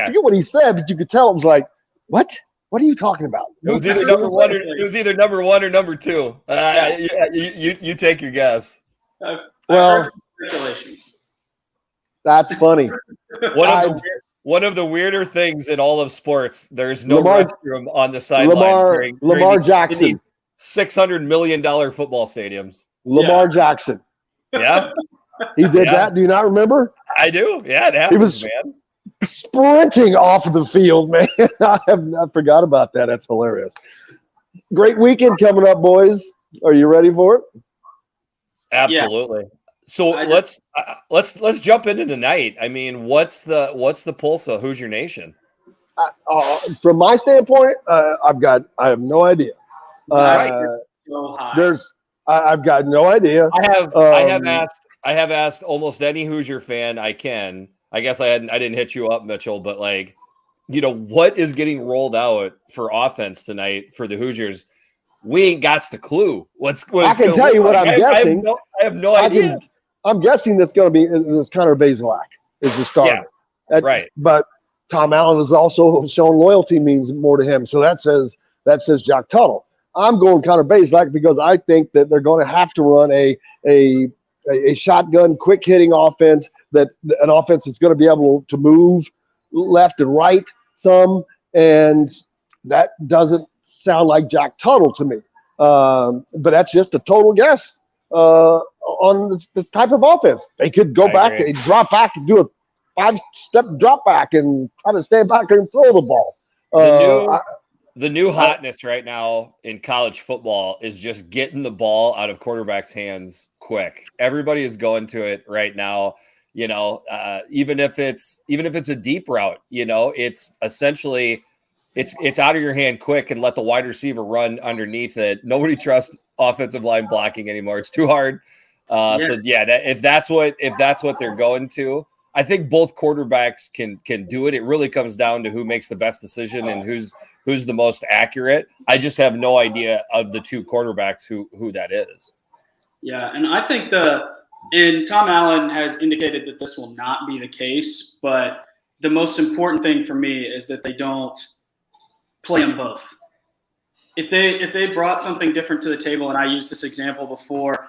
S3: forget what he said, but you could tell it was like, what? What are you talking about?
S12: It was either number 1 or number 2. You take your guess.
S3: Well, that's funny.
S12: One of the weirder things in all of sports, there's no restroom on the sideline.
S3: Lamar Jackson.
S12: $600 million football stadiums.
S3: Lamar Jackson.
S12: Yeah.
S3: He did that. Do you not remember?
S12: I do. Yeah, it happens,
S3: he was
S12: man.
S3: Sprinting off of the field, man. I forgot about that. That's hilarious. Great weekend coming up, boys. Are you ready for it?
S12: Absolutely. Yeah. So let's jump into tonight. I mean, what's the pulse of Hoosier Nation?
S3: From my standpoint, I have no idea. I've got no idea.
S12: I have asked almost any Hoosier fan I can. I guess I didn't hit you up, Mitchell, but what is getting rolled out for offense tonight for the Hoosiers? we ain't got the clue what's
S3: I can tell you what I'm guessing.
S12: I have no idea.
S3: I'm guessing that's going to be this Connor Bazelak is the starter.
S12: Yeah, right.
S3: But Tom Allen has also shown loyalty means more to him. So that says Jack Tuttle. I'm going Connor Bazelak because I think that they're going to have to run a shotgun, quick hitting offense, an offense that's going to be able to move left and right some. And that doesn't sound like Jack Tuttle to me. But that's just a total guess on this type of offense. They could go back and drop back and do a 5-step drop back and try to stand back and throw the ball.
S12: The new hotness right now in college football is just getting the ball out of quarterbacks' hands quick. Everybody is going to it right now. Even if it's a deep route, it's essentially it's out of your hand quick and let the wide receiver run underneath it. Nobody trusts offensive line blocking anymore. It's too hard. If that's what they're going to, I think both quarterbacks can do it. It really comes down to who makes the best decision and who's the most accurate. I just have no idea of the two quarterbacks who that is.
S13: Yeah, and I think Tom Allen has indicated that this will not be the case, but the most important thing for me is that they don't play them both. If they brought something different to the table, and I used this example before,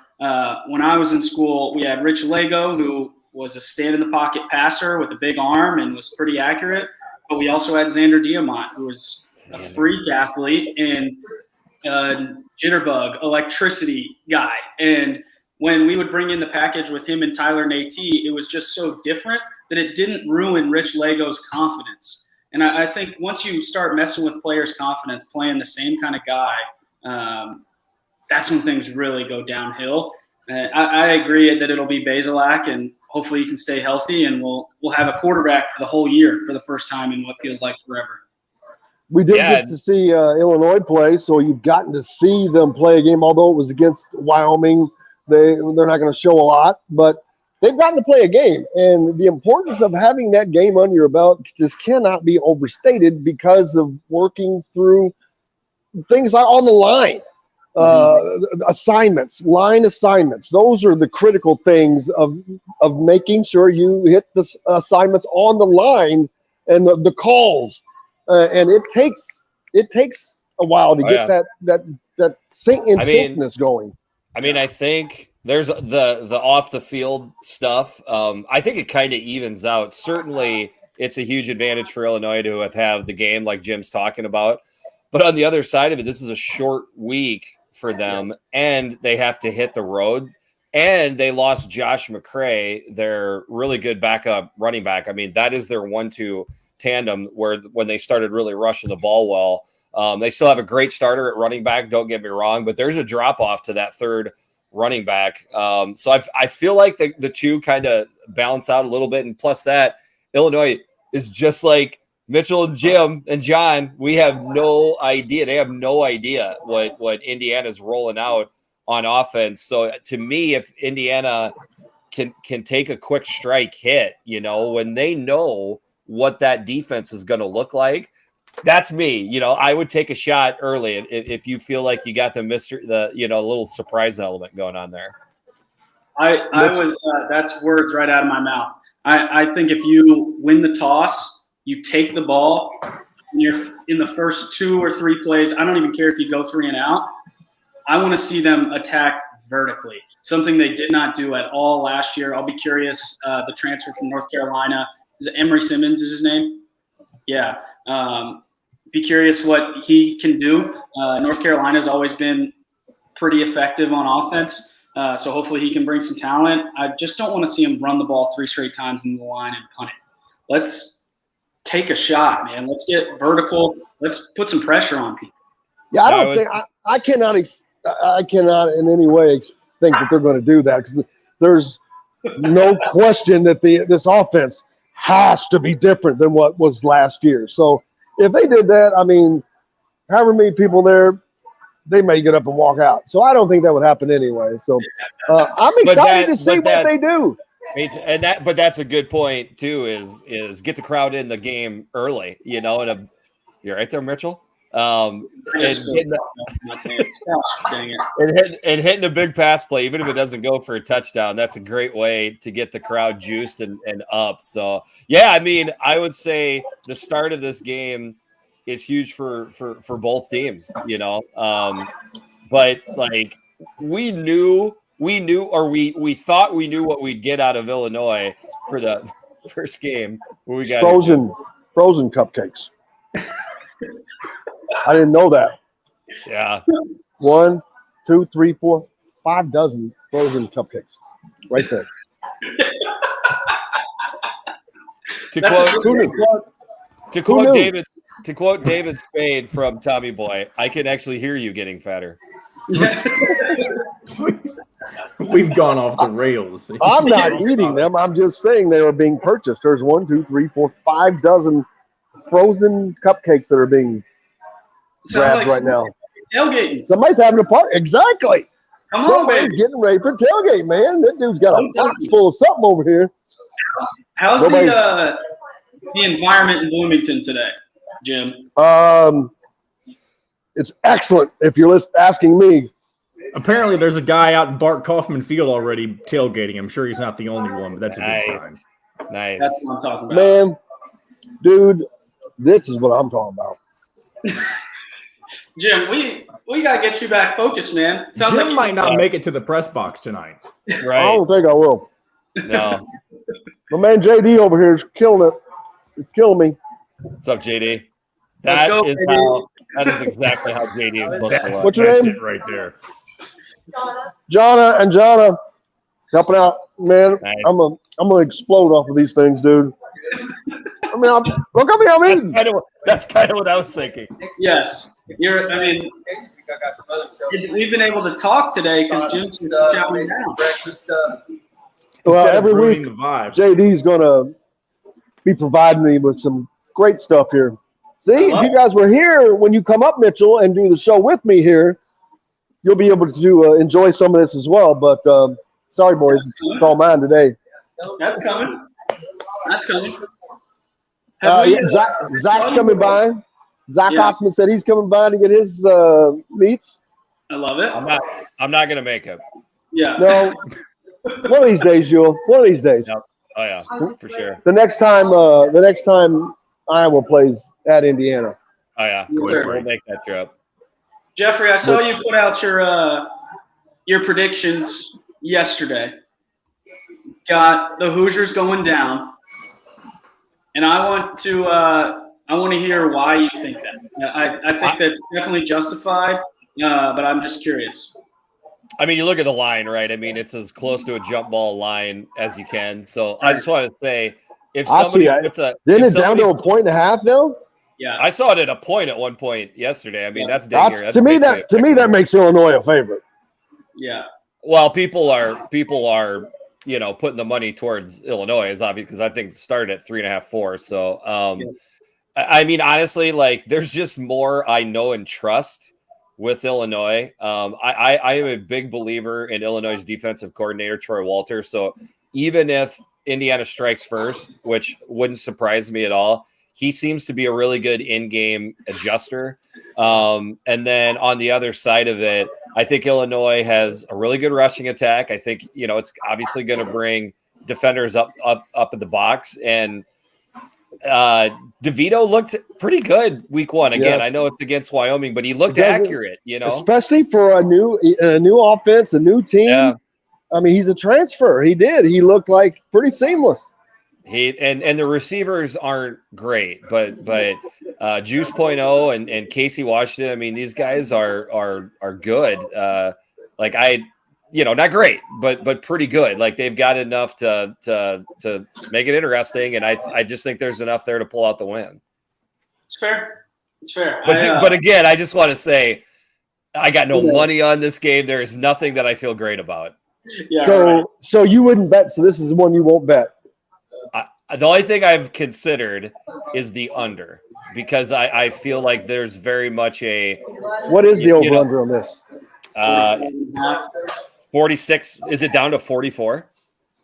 S13: when I was in school, we had Rich Lago, who was a stand-in-the-pocket passer with a big arm and was pretty accurate. But we also had Xander Diamont, who was a freak athlete and jitterbug, electricity guy. And when we would bring in the package with him and Tyler Nate, it was just so different that it didn't ruin Rich Lago's confidence. And I think once you start messing with players' confidence, playing the same kind of guy, that's when things really go downhill. I agree that it'll be Bazelak, and hopefully he can stay healthy, and we'll have a quarterback for the whole year for the first time in what feels like forever.
S3: We did get to see Illinois play, so you've gotten to see them play a game, although it was against Wyoming. They're not going to show a lot, but they've gotten to play a game. And the importance of having that game under your belt just cannot be overstated because of working through things like on the line. Line assignments. Those are the critical things of making sure you hit the assignments on the line and the calls. And it takes a while to get that syncness going.
S12: I mean, I think there's the off the field stuff. I think it kind of evens out. Certainly, it's a huge advantage for Illinois to have the game like Jim's talking about. But on the other side of it, this is a short week for them, and they have to hit the road. And they lost Josh McCray, their really good backup running back. I mean, that is their 1-2 tandem when they started really rushing the ball well. They still have a great starter at running back, don't get me wrong, but there's a drop-off to that third running back. So I feel like the two kind of balance out a little bit. And plus that, Illinois is just like Mitchell and Jim and John, we have no idea. They have no idea what Indiana's rolling out on offense. So to me, if Indiana can take a quick strike hit, when they know what that defense is going to look like, that's me. I would take a shot early if you feel like you got the little surprise element going on there.
S13: That's words right out of my mouth. I think if you win the toss, you take the ball, and you're in the first 2 or 3 plays. I don't even care if you go 3 and out. I want to see them attack vertically, something they did not do at all last year. I'll be curious. The transfer from North Carolina, is it Emory Simmons is his name? Yeah. Be curious what he can do. North Carolina's always been pretty effective on offense, so hopefully he can bring some talent. I just don't want to see him run the ball 3 straight times in the line and punt it. Let's take a shot, man. Let's get vertical. Let's put some pressure on people.
S3: Yeah, I cannot in any way think that they're going to do that, because there's no question that this offense has to be different than what was last year. So if they did that, I mean, however many people there, they may get up and walk out. So I don't think that would happen anyway. So I'm excited to see what they do.
S12: But that's a good point too. Is get the crowd in the game early. And you're right there, Mitchell. And hitting a big pass play, even if it doesn't go for a touchdown, that's a great way to get the crowd juiced and up. So, yeah, I mean, I would say the start of this game is huge for both teams, you know. But like we thought we knew what we'd get out of Illinois for the first game. We got
S3: frozen cupcakes. I didn't know that.
S12: Yeah.
S3: 1, 2, 3, 4, 5 dozen frozen cupcakes right there.
S12: To quote David Spade from Tommy Boy, I can actually hear you getting fatter.
S5: We've gone off the rails.
S3: I'm not eating them. I'm just saying they are being purchased. There's 1, 2, 3, 4, 5 dozen frozen cupcakes that are being grabbed right now.
S13: Tailgating.
S3: Somebody's having a party. Exactly.
S13: Come on,
S3: Somebody's
S13: baby.
S3: getting ready for tailgate, man. That dude's got a box full of something over here.
S13: How's the environment in Bloomington today, Jim?
S3: It's excellent. If you're asking me.
S5: Apparently, there's a guy out in Bart Kaufman Field already tailgating. I'm sure he's not the only one, but that's a good sign.
S12: Nice.
S13: That's what I'm talking about.
S3: Man, dude, this is what I'm talking about.
S13: Jim, we gotta get you back focused, man.
S5: Sounds Jim like might not make it to the press box tonight.
S12: Right.
S3: I don't think I will.
S12: No.
S3: My man JD over here is killing it. He's killing me.
S12: What's up, JD? That is exactly how JD is supposed to look.
S3: What's your
S5: That's
S3: name?
S5: it right there.
S3: Jonna helping out, man.
S12: Nice.
S3: I'm gonna explode off of these things, dude. I mean, look at me. I'm eating.
S12: That's kind of what I was thinking.
S13: Yes, we've been able to talk today because Jim's counting down.
S3: Well, every week, JD's gonna be providing me with some great stuff here. See, if you guys were here when you come up, Mitchell, and do the show with me here, you'll be able to enjoy some of this as well. But sorry, boys, it's all mine today.
S13: That's coming.
S3: Zach's coming by. Zach Osterman said he's coming by to get his meats.
S13: I love it.
S12: I'm not gonna make it.
S13: Yeah.
S3: No. One of these days, Jewel. One of these days.
S12: Yep. Oh yeah, for sure.
S3: The next time Iowa plays at Indiana.
S12: Oh yeah, we'll make that trip.
S13: Jeffrey, I saw you put out your predictions yesterday. Got the Hoosiers going down, and I want to hear why you think that. I think that's definitely justified, but I'm just curious.
S12: I mean, you look at the line, right? I mean, it's as close to a jump ball line as you can. So I just want to say, if somebody puts
S3: down to a 1.5 now?
S13: Yeah,
S12: I saw it at a point at one point yesterday. I mean, that's dang near.
S3: To me, that makes Illinois a favorite.
S13: Yeah.
S12: Well, people are putting the money towards Illinois is obvious because I think it started at 3.5, 4. So I mean, honestly, like there's just more I know and trust with Illinois. I am a big believer in Illinois' defensive coordinator, Troy Walter. So even if Indiana strikes first, which wouldn't surprise me at all, he seems to be a really good in-game adjuster. And then on the other side of it, I think Illinois has a really good rushing attack. I think, it's obviously going to bring defenders up in the box. And DeVito looked pretty good week one. Again, yes. I know it's against Wyoming, but he looked accurate,
S3: especially for a new offense, a new team. Yeah. I mean, he's a transfer. He looked like pretty seamless.
S12: And the receivers aren't great, but Juice Point O and Casey Washington, I mean, these guys are good. Not great, but pretty good. Like they've got enough to make it interesting, and I just think there's enough there to pull out the win.
S13: It's fair.
S12: But again, I just want to say I got no money on this game. There is nothing that I feel great about.
S13: Yeah.
S3: So you wouldn't bet. So this is one you won't bet.
S12: The only thing I've considered is the under because I feel like there's very much a.
S3: What is the over under on this?
S12: 46. Is it down to 44?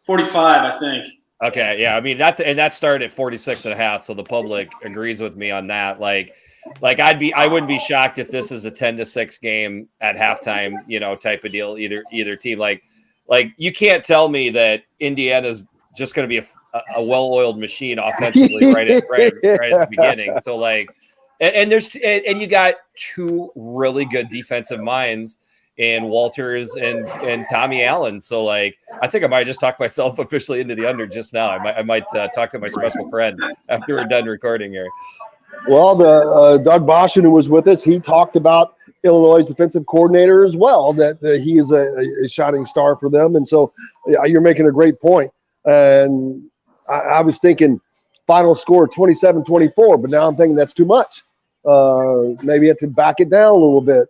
S13: 45, I think.
S12: Okay, yeah. I mean that started at 46.5, so the public agrees with me on that. Like I wouldn't be shocked if this is a 10-6 game at halftime, type of deal. Either team. Like you can't tell me that Indiana's just going to be a well-oiled machine offensively right at the beginning. So and you got two really good defensive minds in Walters and Tommy Allen. So I think I might just talk myself officially into the under just now. I might talk to my special friend after we're done recording here.
S3: Well, the Doug Bucshon, who was with us, he talked about Illinois' defensive coordinator as well, that he is a shining star for them. And so you're making a great point. And I was thinking final score 27-24, but now I'm thinking that's too much. Maybe you have to back it down a little bit.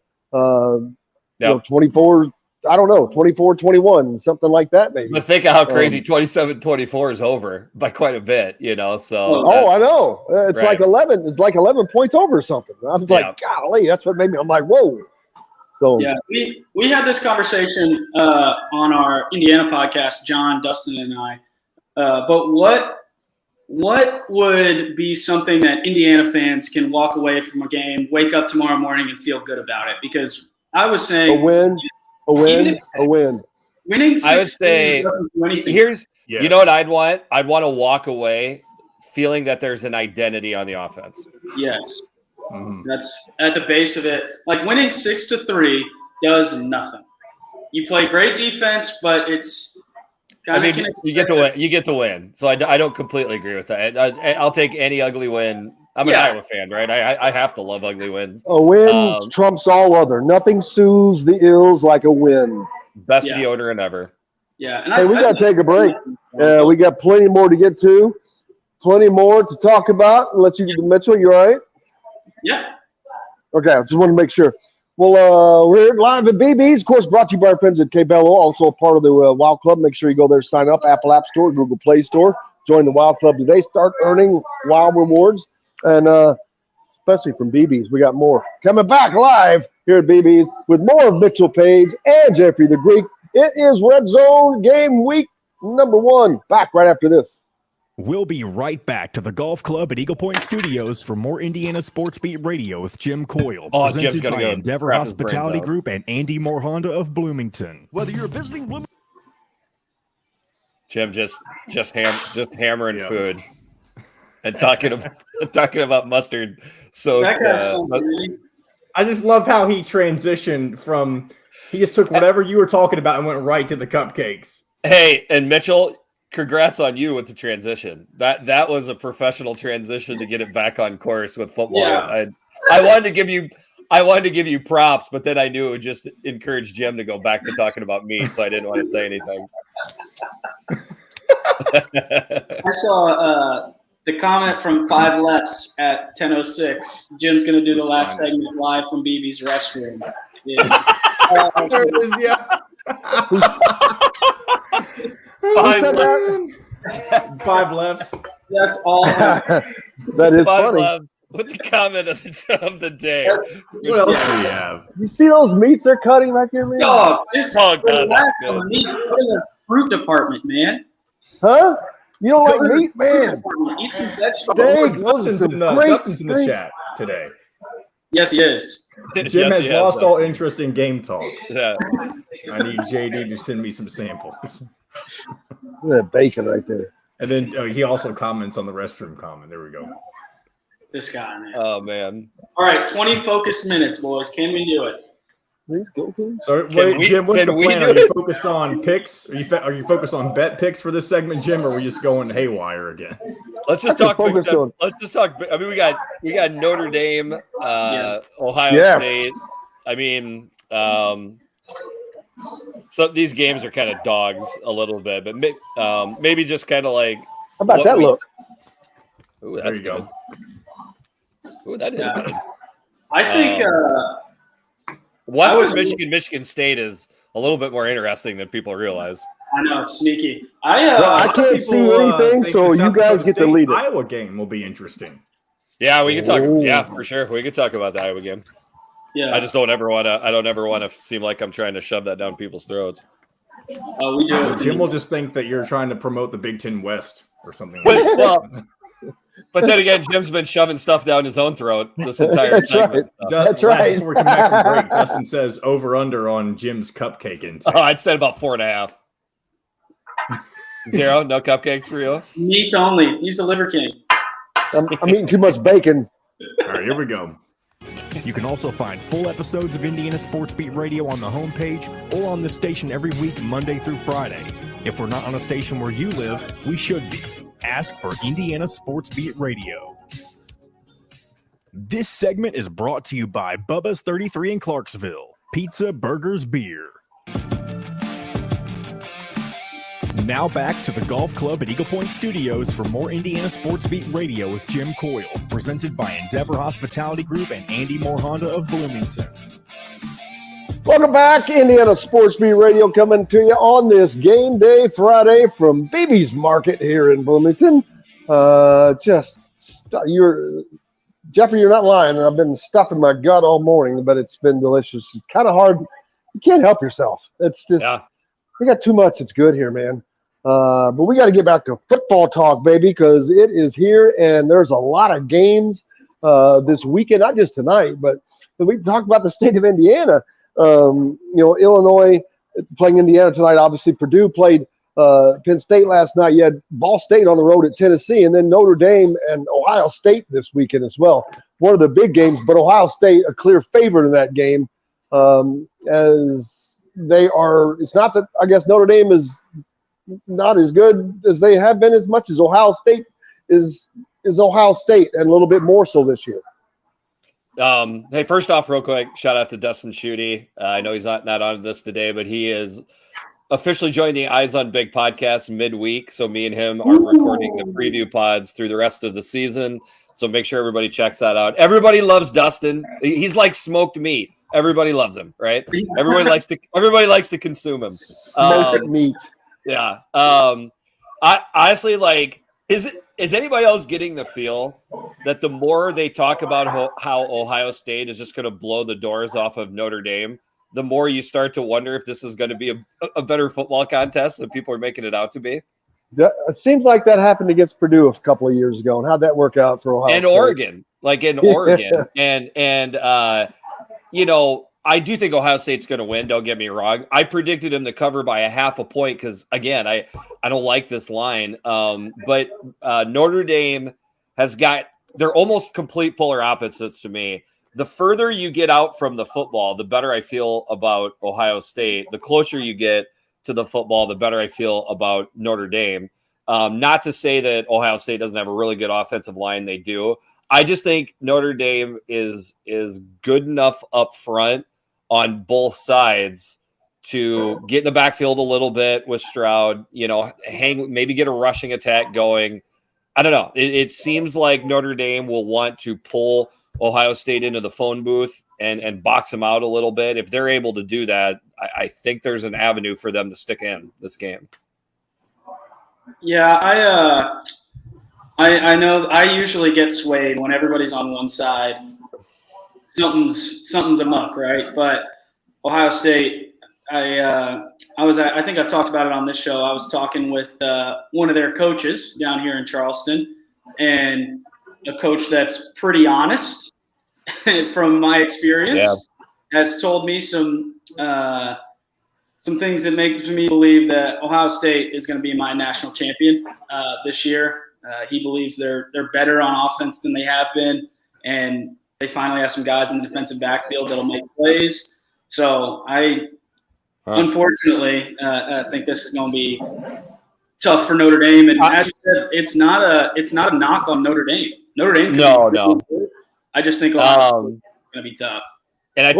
S3: 24, I don't know, 24-21, something like that maybe.
S12: But think of how crazy 27-24 is over by quite a bit, so.
S3: I know. It's like 11. It's like 11 points over or something. I was like, golly, that's what made me. I'm like, whoa. So
S13: yeah, we had this conversation on our Indiana podcast, John, Dustin, and I. But what would be something that Indiana fans can walk away from a game, wake up tomorrow morning, and feel good about it? Because I was saying
S3: a win.
S13: Winning,
S12: I would say
S13: doesn't do anything.
S12: You know what I'd want? I'd want to walk away feeling that there's an identity on the offense.
S13: Yes. Mm-hmm. That's at the base of it. Like winning 6-3 does nothing. You play great defense, but it's
S12: you get the win. You get the win. So I don't completely agree with that. I'll take any ugly win. I'm an Iowa fan, right? I have to love ugly wins.
S3: A win trumps all other. Nothing soothes the ills like a win.
S12: Best deodorant ever.
S13: Yeah. And
S3: hey, we got to take a break. We got plenty more to get to. Plenty more to talk about. Mitchell, you all right?
S13: Yeah.
S3: Okay, I just want to make sure. Well, we're here live at BB's, of course, brought to you by our friends at Cabello, also a part of the Wild Club. Make sure you go there, sign up, Apple App Store, Google Play Store. Join the Wild Club today. Start earning Wild rewards. And especially from BB's, we got more. Coming back live here at BB's with more of Mitchell Paige and Jeffrey the Greek. It is Red Zone Game Week number 1. Back right after this.
S1: We'll be right back to the Golf Club at Eagle Point Studios for more Indiana Sports Beat Radio with Jim Coyle, presented by Endeavor Hospitality Group and Andy Moore Honda of Bloomington.
S2: Whether you're visiting Bloomington,
S12: Jim just hammering food and talking about mustard. So
S5: I just love how he transitioned from he just took whatever you were talking about and went right to the cupcakes.
S12: Hey, and Mitchell, congrats on you with the transition. That was a professional transition to get it back on course with football. Yeah. I wanted to give you props, but then I knew it would just encourage Jim to go back to talking about meat, so I didn't want to say anything.
S13: I saw the comment from 5 Lefts at 10:06. Jim's going to do the last segment live from BB's restroom.
S5: There it is, yeah. 5 lefts.
S13: That's all.
S3: That is
S12: 5
S3: funny.
S12: lefts with the comment of the day.
S5: What else do we have?
S3: You see those meats they're cutting back here, man?
S13: Oh, just relax
S12: that's
S13: on the meat. Go to the fruit department, man.
S3: Huh? You don't like meat, man?
S13: Eat some vegetables.
S5: Dustin's in the chat today.
S13: Yes, he is.
S5: Jim has lost all interest in game talk.
S12: Yeah.
S5: I need JD to send me some samples.
S3: That bacon right there.
S5: And then he also comments on the restroom comment. There we go.
S13: This guy, man.
S12: Oh, man.
S13: All right, 20 focused minutes, boys. Can we do it?
S3: Please go, please.
S5: So, Jim, what's the plan? Are you focused on picks? Are you focused on bet picks for this segment, Jim, or are we just going haywire again?
S12: Let's just talk. Let's just talk. I mean, we got Notre Dame, Ohio State. I mean, so these games are kind of dogs a little bit, but maybe just kind of like.
S3: How about that look?
S12: Ooh, that's good. Ooh, that is good.
S13: I think
S12: Western Michigan State is a little bit more interesting than people realize.
S13: I know, it's sneaky.
S3: I can't see anything, so you guys get to lead it.
S5: Iowa game will be interesting.
S12: Yeah, we can talk. Yeah, for sure. We can talk about the Iowa game.
S13: Yeah.
S12: I just don't ever want to. I don't ever want to seem like I'm trying to shove that down people's throats.
S13: We do.
S5: Jim will just think that you're trying to promote the Big Ten West or something.
S12: But then again, Jim's been shoving stuff down his own throat this entire segment.
S5: Right. That's right. Before we come back from break, Dustin says over/under on Jim's cupcake intake.
S12: Oh, I'd say about 4.5. 0, no cupcakes for you.
S13: Meat only. He's the liver king.
S3: I'm eating too much bacon.
S5: All right, here we go.
S1: You can also find full episodes of Indiana Sports Beat Radio on the homepage or on the station every week, Monday through Friday. If we're not on a station where you live, we should be. Ask for Indiana Sports Beat Radio. This segment is brought to you by Bubba's 33 in Clarksville. Pizza, burgers, beer. Now back to the Golf Club at Eagle Point Studios for more Indiana Sports Beat Radio with Jim Coyle, presented by Endeavor Hospitality Group and Andy Moore Honda of Bloomington.
S3: Welcome back, Indiana Sports Beat Radio, coming to you on this game day Friday from Beebe's Market here in Bloomington. Jeffrey, you're not lying. I've been stuffing my gut all morning, but it's been delicious. It's kind of hard. You can't help yourself. It's just we got too much. It's good here, man. But we got to get back to football talk, baby, because it is here, and there's a lot of games this weekend, not just tonight, but we talked about the state of Indiana. Illinois playing Indiana tonight. Obviously, Purdue played Penn State last night. You had Ball State on the road at Tennessee, and then Notre Dame and Ohio State this weekend as well. One of the big games, but Ohio State a clear favorite in that game, as they are. It's not that I guess Notre Dame is not as good as they have been, as much as Ohio State is Ohio State, and a little bit more so this year.
S12: Hey, first off, real quick, shout out to Dustin Schutte. I know he's not on this today, but he is officially joined the Eyes on Big podcast midweek. So me and him are recording the preview pods through the rest of the season. So make sure everybody checks that out. Everybody loves Dustin. He's like smoked meat. Everybody loves him, right? Everybody likes to consume him.
S3: Smoked meat.
S12: Yeah. I honestly is anybody else getting the feel that the more they talk about how Ohio State is just going to blow the doors off of Notre Dame, the more you start to wonder if this is going to be a better football contest than people are making it out to be?
S3: It seems like that happened against Purdue a couple of years ago. And how'd that work out for Ohio
S12: and
S3: State?
S12: Oregon, and I do think Ohio State's going to win. Don't get me wrong. I predicted them to cover by a half a point because, again, I don't like this line. But Notre Dame they're almost complete polar opposites to me. The further you get out from the football, the better I feel about Ohio State. The closer you get to the football, the better I feel about Notre Dame. Not to say that Ohio State doesn't have a really good offensive line. They do. I just think Notre Dame is good enough up front on both sides to get in the backfield a little bit with Stroud, maybe get a rushing attack going. I don't know. It seems like Notre Dame will want to pull Ohio State into the phone booth and box them out a little bit. If they're able to do that, I think there's an avenue for them to stick in this game.
S13: Yeah, I know I usually get swayed when everybody's on one side. Something's amok, right? But Ohio State, I think I've talked about it on this show. I was talking with one of their coaches down here in Charleston, and a coach that's pretty honest from my experience has told me some things that make me believe that Ohio State is going to be my national champion this year. He believes they're better on offense than they have been, and they finally have some guys in the defensive backfield that'll make plays. So unfortunately, I think this is going to be tough for Notre Dame. And as you said, it's not a knock on Notre Dame. Notre Dame. No. I just think Ohio State is going to be tough.
S12: And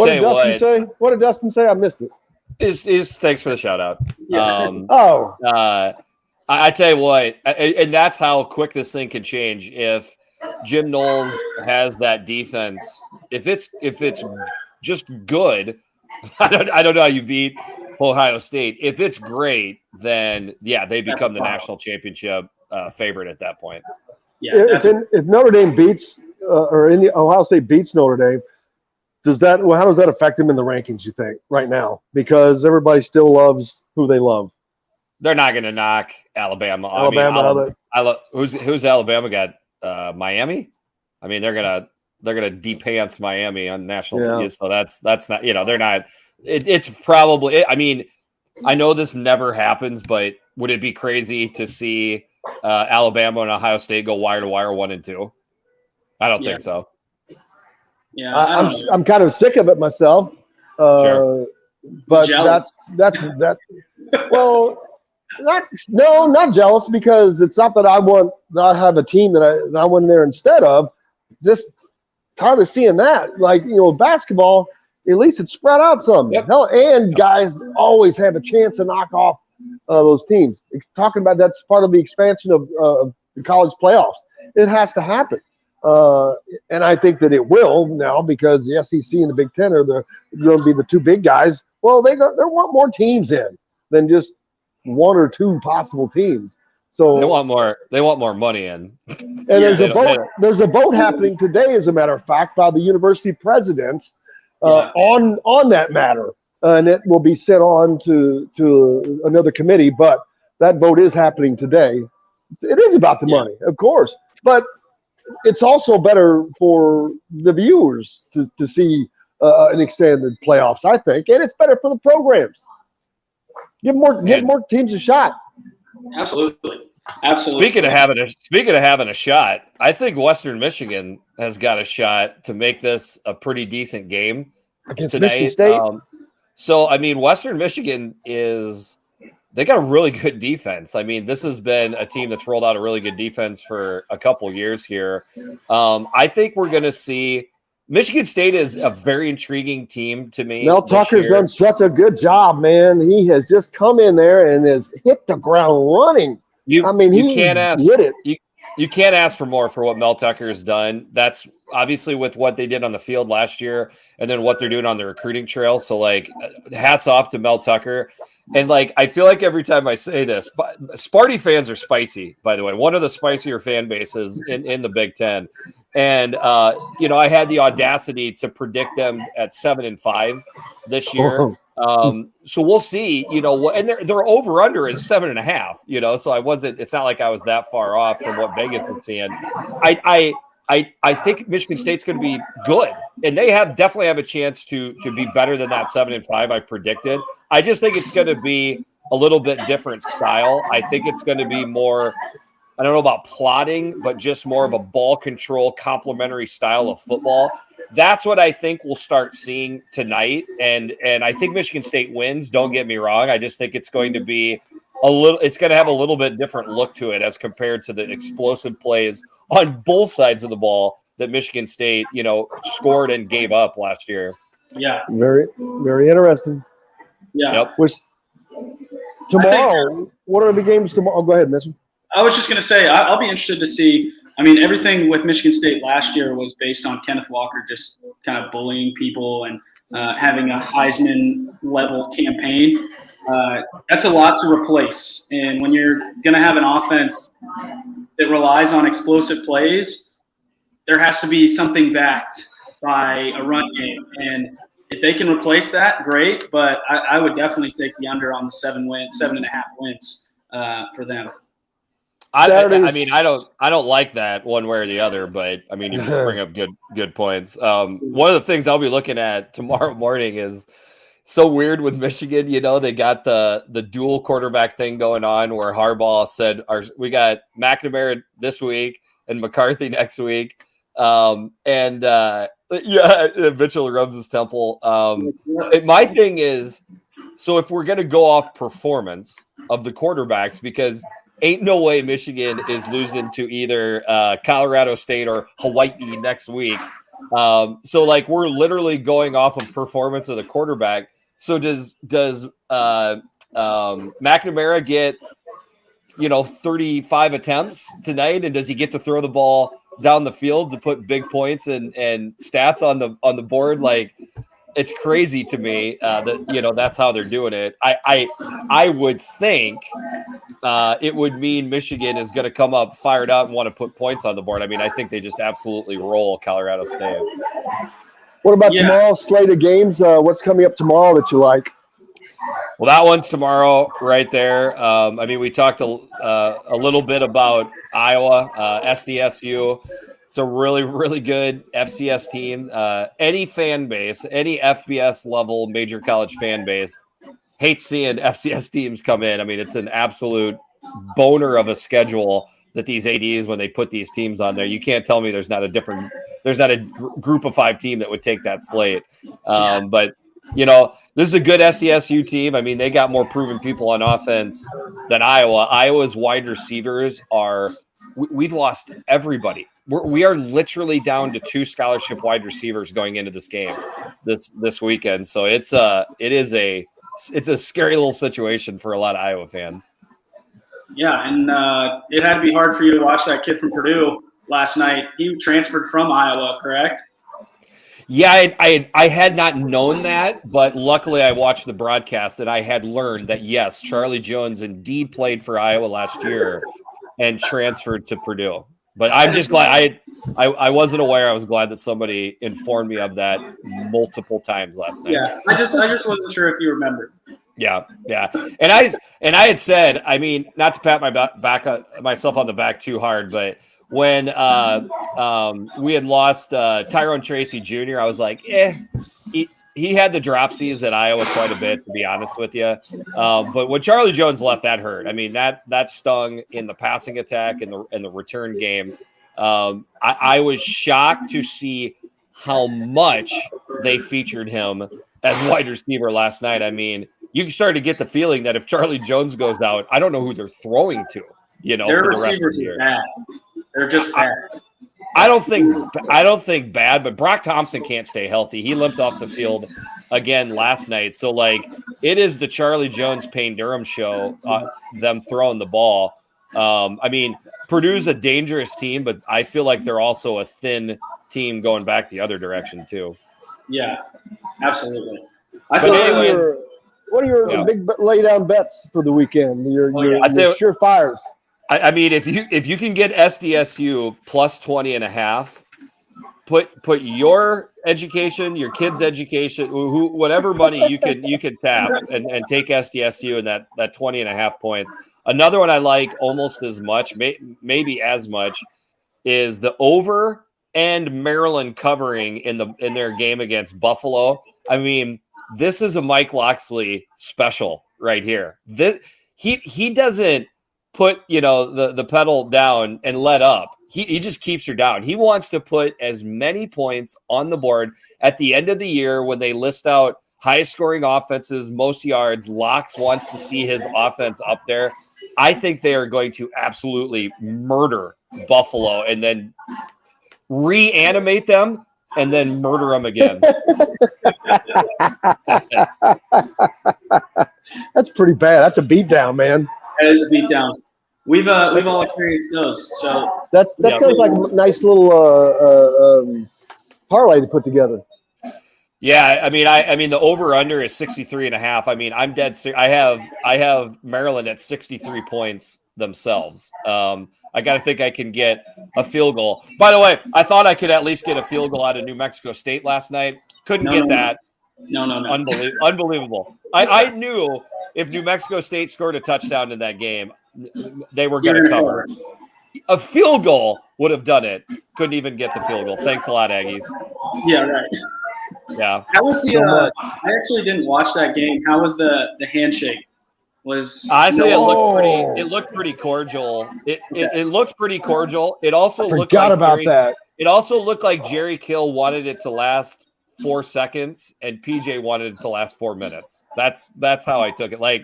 S3: What did Dustin say? I missed it.
S12: Is thanks for the shout out.
S3: Yeah.
S12: I tell you what, and that's how quick this thing can change. If Jim Knowles has that defense, if it's just good, I don't know how you beat Ohio State. If it's great, then they become the national championship favorite at that point.
S3: Yeah, if Notre Dame beats or Ohio State beats Notre Dame, how does that affect him in the rankings, you think, right now? Because everybody still loves who they love.
S12: They're not going to knock Alabama. Who's Alabama got? Miami. I mean, they're gonna de-pants Miami on national TV. So that's not, they're not. It's probably. I mean, I know this never happens, but would it be crazy to see Alabama and Ohio State go wire to wire 1-2? I don't think so.
S13: Yeah,
S3: I'm kind of sick of it myself.
S12: Sure.
S3: But that's that. Well, not jealous, because it's not that I have a team that I went there instead of. Just tired of seeing that. Like, basketball, at least it's spread out some.
S12: Yep.
S3: Hell, and guys always have a chance to knock off those teams. Talking about that's part of the expansion of the college playoffs. It has to happen. And I think that it will now, because the SEC and the Big Ten are going to be the two big guys. Well, they want more teams in than just one or two possible teams. So
S12: they want more money in.
S3: And there's a vote happening today, as a matter of fact, by the university presidents on that matter, and it will be sent on to another committee. But that vote is happening today. It is about the money, of course, but it's also better for the viewers to see an extended playoffs, I think, and it's better for the programs. Give more teams a shot.
S13: Absolutely.
S12: Speaking of having a shot, I think Western Michigan has got a shot to make this a pretty decent game
S3: against
S12: tonight.
S3: Michigan State.
S12: So I mean, Western Michigan they got a really good defense. I mean, this has been a team that's rolled out a really good defense for a couple of years here. I think we're going to see Michigan State is a very intriguing team to me.
S3: Mel Tucker's done such a good job, man. He has just come in there and has hit the ground running.
S12: You can't ask for more for what Mel Tucker has done. That's obviously with what they did on the field last year, and then what they're doing on the recruiting trail. So, hats off to Mel Tucker. And I feel like every time I say this, but Sparty fans are spicy, by the way, one of the spicier fan bases in the Big Ten. And, I had the audacity to predict them at 7-5 this year. So we'll see, and their over under is 7.5, so it's not like I was that far off from what Vegas was seeing. I think Michigan State's going to be good, and they definitely have a chance to be better than that 7-5 I predicted. I just think it's going to be a little bit different style. I think it's going to be more, I don't know about plotting, but just more of a ball control, complementary style of football. That's what I think we'll start seeing tonight. And I think Michigan State wins. Don't get me wrong. I just think it's going to be it's going to have a little bit different look to it as compared to the explosive plays on both sides of the ball that Michigan State, scored and gave up last year.
S13: Yeah.
S3: Very, very interesting.
S13: Yeah.
S12: Yep.
S3: Tomorrow, what are the games tomorrow? Oh, go ahead, Mitchell.
S13: I was just going to say, I'll be interested to see. I mean, everything with Michigan State last year was based on Kenneth Walker just kind of bullying people and having a Heisman-level campaign. That's a lot to replace. And when you're going to have an offense that relies on explosive plays, there has to be something backed by a run game. And if they can replace that, great. But I would definitely take the under on the 7.5 wins for them.
S12: I don't like that one way or the other, but I mean, you bring up good points. One of the things I'll be looking at tomorrow morning is so weird with Michigan. They got the dual quarterback thing going on where Harbaugh said, we got McNamara this week and McCarthy next week. Mitchell rubs his temple. My thing is, so if we're going to go off performance of the quarterbacks, because ain't no way Michigan is losing to either Colorado State or Hawaii next week. So we're literally going off of performance of the quarterback. So does McNamara get 35 attempts tonight, and does he get to throw the ball down the field to put big points and stats on the board? It's crazy to me that that's how they're doing it. I would think it would mean Michigan is going to come up fired up and want to put points on the board. I mean, I think they just absolutely roll Colorado State.
S3: What about tomorrow? Slate of games. What's coming up tomorrow that you like?
S12: Well, that one's tomorrow right there. I mean, we talked a little bit about Iowa, SDSU. It's a really, really good FCS team. Any fan base, any FBS level major college fan base hates seeing FCS teams come in. I mean, it's an absolute boner of a schedule that these ADs, when they put these teams on there, you can't tell me there's not a group of 5 team that would take that slate. But you know, this is a good SDSU team. I mean, they got more proven people on offense than Iowa. Iowa's wide receivers we've lost everybody. We are literally down to 2 scholarship wide receivers going into this game this weekend. So it's a scary little situation for a lot of Iowa fans.
S13: Yeah, and it had to be hard for you to watch that kid from Purdue last night. He transferred from Iowa, correct?
S12: Yeah, I had not known that, but luckily I watched the broadcast and I had learned that, yes, Charlie Jones indeed played for Iowa last year and transferred to Purdue. But I'm just glad I wasn't aware. I was glad that somebody informed me of that multiple times last night.
S13: Yeah, I just wasn't sure if you remembered.
S12: Yeah. And I had said, I mean, not to pat myself on the back too hard, but when we had lost Tyrone Tracy Jr., I was like, he had the dropsies at Iowa quite a bit, to be honest with you. But when Charlie Jones left, that hurt. I mean, that stung in the passing attack and the return game. I was shocked to see how much they featured him as wide receiver last night. I mean, you started to get the feeling that if Charlie Jones goes out, I don't know who they're throwing to, you know,
S13: Their
S12: for the rest of
S13: receivers
S12: the year.
S13: are bad. They're just bad.
S12: I don't think bad, but Brock Thompson can't stay healthy. He limped off the field again last night. So, like, it is the Charlie Jones Payne Durham show, them throwing the ball. I mean, Purdue's a dangerous team, but I feel like they're also a thin team going back the other direction too.
S13: Yeah, absolutely.
S3: What are your big lay down bets for the weekend? Your surefires.
S12: I mean, if you can get SDSU plus 20.5, put your education, your kids' education, whatever money you can tap and take SDSU and that 20.5 points. Another one I like almost as much, maybe as much, is the over and Maryland covering in their game against Buffalo. I mean, this is a Mike Lasley special right here. He doesn't put, you know, the pedal down and let up. He just keeps her down. He wants to put as many points on the board at the end of the year when they list out highest scoring offenses, most yards. Locks wants to see his offense up there. I think they are going to absolutely murder Buffalo and then reanimate them and then murder them again.
S3: That's pretty bad. That's a beatdown, man.
S13: That is a beatdown. We've all experienced those. So
S3: that sounds like a nice little parlay to put together.
S12: Yeah, I mean the over under is 63.5. I mean, I'm dead serious. I have Maryland at 63 points themselves. I got to think I can get a field goal. By the way, I thought I could at least get a field goal out of New Mexico State last night. Couldn't get that.
S13: No.
S12: Unbelievable. I knew if New Mexico State scored a touchdown in that game, they were going to cover. A field goal would have done it. Couldn't even get the field goal. Thanks a lot, Aggies.
S13: Yeah, right.
S12: Yeah.
S13: How was the? I actually didn't watch that game. How was the handshake?
S12: Honestly, it looked pretty cordial. It looked pretty cordial. It also looked like
S3: that.
S12: It also looked like Jerry Kill wanted it to last 4 seconds and PJ wanted it to last 4 minutes. That's how I took it. Like,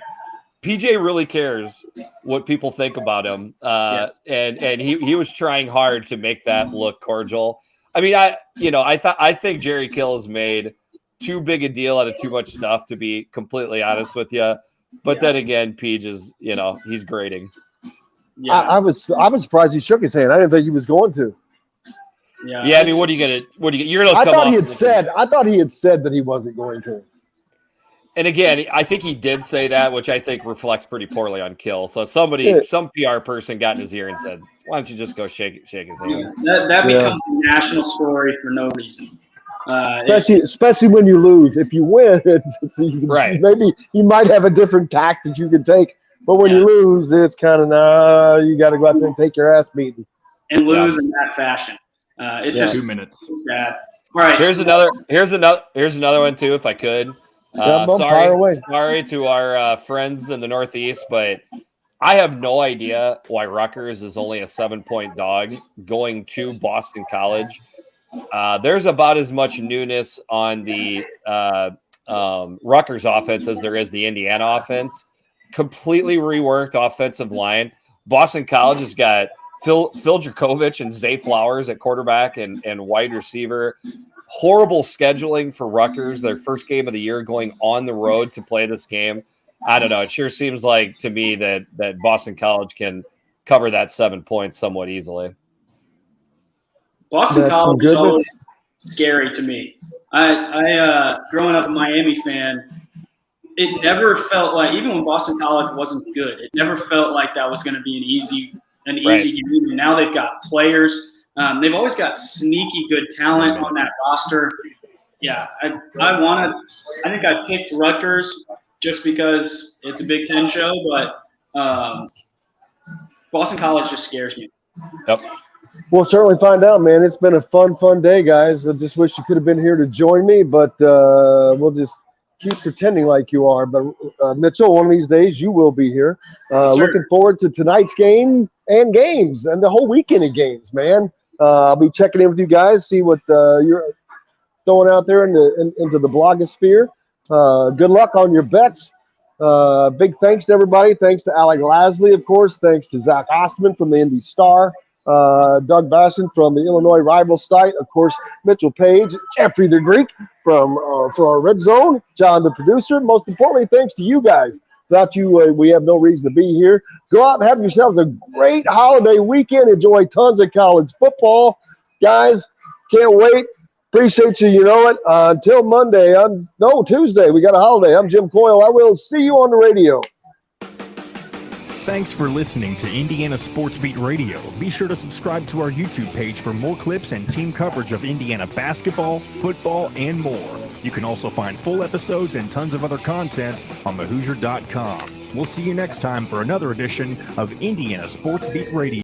S12: PJ really cares what people think about him.
S13: Yes.
S12: And he was trying hard to make that look cordial. I mean, I think Jerry Kill has made too big a deal out of too much stuff, to be completely honest with you. But then again, Paige is, he's grading.
S3: Yeah. I was surprised he shook his hand. I didn't think he was going to.
S12: Yeah. I mean, what are you gonna? You're gonna.
S3: I thought he had said that he wasn't going to.
S12: And again, I think he did say that, which I think reflects pretty poorly on Kill. So some PR person got in his ear and said, "Why don't you just go shake his hand?"
S13: That becomes a national story for no reason.
S3: Especially when you lose. If you win,
S12: Right.
S3: Maybe you might have a different tact that you can take. But when you lose, it's kind of you got to go out there and take your ass beaten
S13: and lose in that fashion. It just
S5: 2 minutes.
S13: it's bad. All right.
S12: Here's another one too, if I could. Sorry to our friends in the Northeast, but I have no idea why Rutgers is only a 7-point dog going to Boston College. There's about as much newness on the Rutgers offense as there is the Indiana offense. Completely reworked offensive line. Boston College has got Phil Dracovic and Zay Flowers at quarterback and wide receiver. Horrible scheduling for Rutgers, their first game of the year, going on the road to play this game. I don't know. It sure seems like to me that Boston College can cover that 7 points somewhat easily.
S13: Boston College is always scary to me. I growing up a Miami fan, it never felt like, even when Boston College wasn't good, it never felt like that was going to be an easy game. And now they've got players. They've always got sneaky good talent on that roster. Yeah, I think I picked Rutgers just because it's a Big Ten show, but Boston College just scares me.
S12: Yep.
S3: We'll certainly find out, man. It's been a fun day, guys. I just wish you could have been here to join me, but we'll just keep pretending like you are. But Mitchell, one of these days you will be here. Looking forward to tonight's game and games and the whole weekend of games, man. I'll be checking in with you guys, see what you're throwing out there into the blogosphere. Good luck on your bets. Big thanks to everybody. Thanks to Alec Lasley, of course. Thanks to Zach Osterman from the Indy Star. Doug Bucshon from the Illinois rival site. Of course, Mitchell Paige, Jeffrey the Greek for our Red Zone. John, the producer. Most importantly, thanks to you guys. Without you, we have no reason to be here. Go out and have yourselves a great holiday weekend. Enjoy tons of college football. Guys, can't wait. Appreciate you. You know it. Until Monday. Tuesday. We got a holiday. I'm Jim Coyle. I will see you on the radio.
S1: Thanks for listening to Indiana Sports Beat Radio. Be sure to subscribe to our YouTube page for more clips and team coverage of Indiana basketball, football, and more. You can also find full episodes and tons of other content on thehoosier.com. We'll see you next time for another edition of Indiana Sports Beat Radio.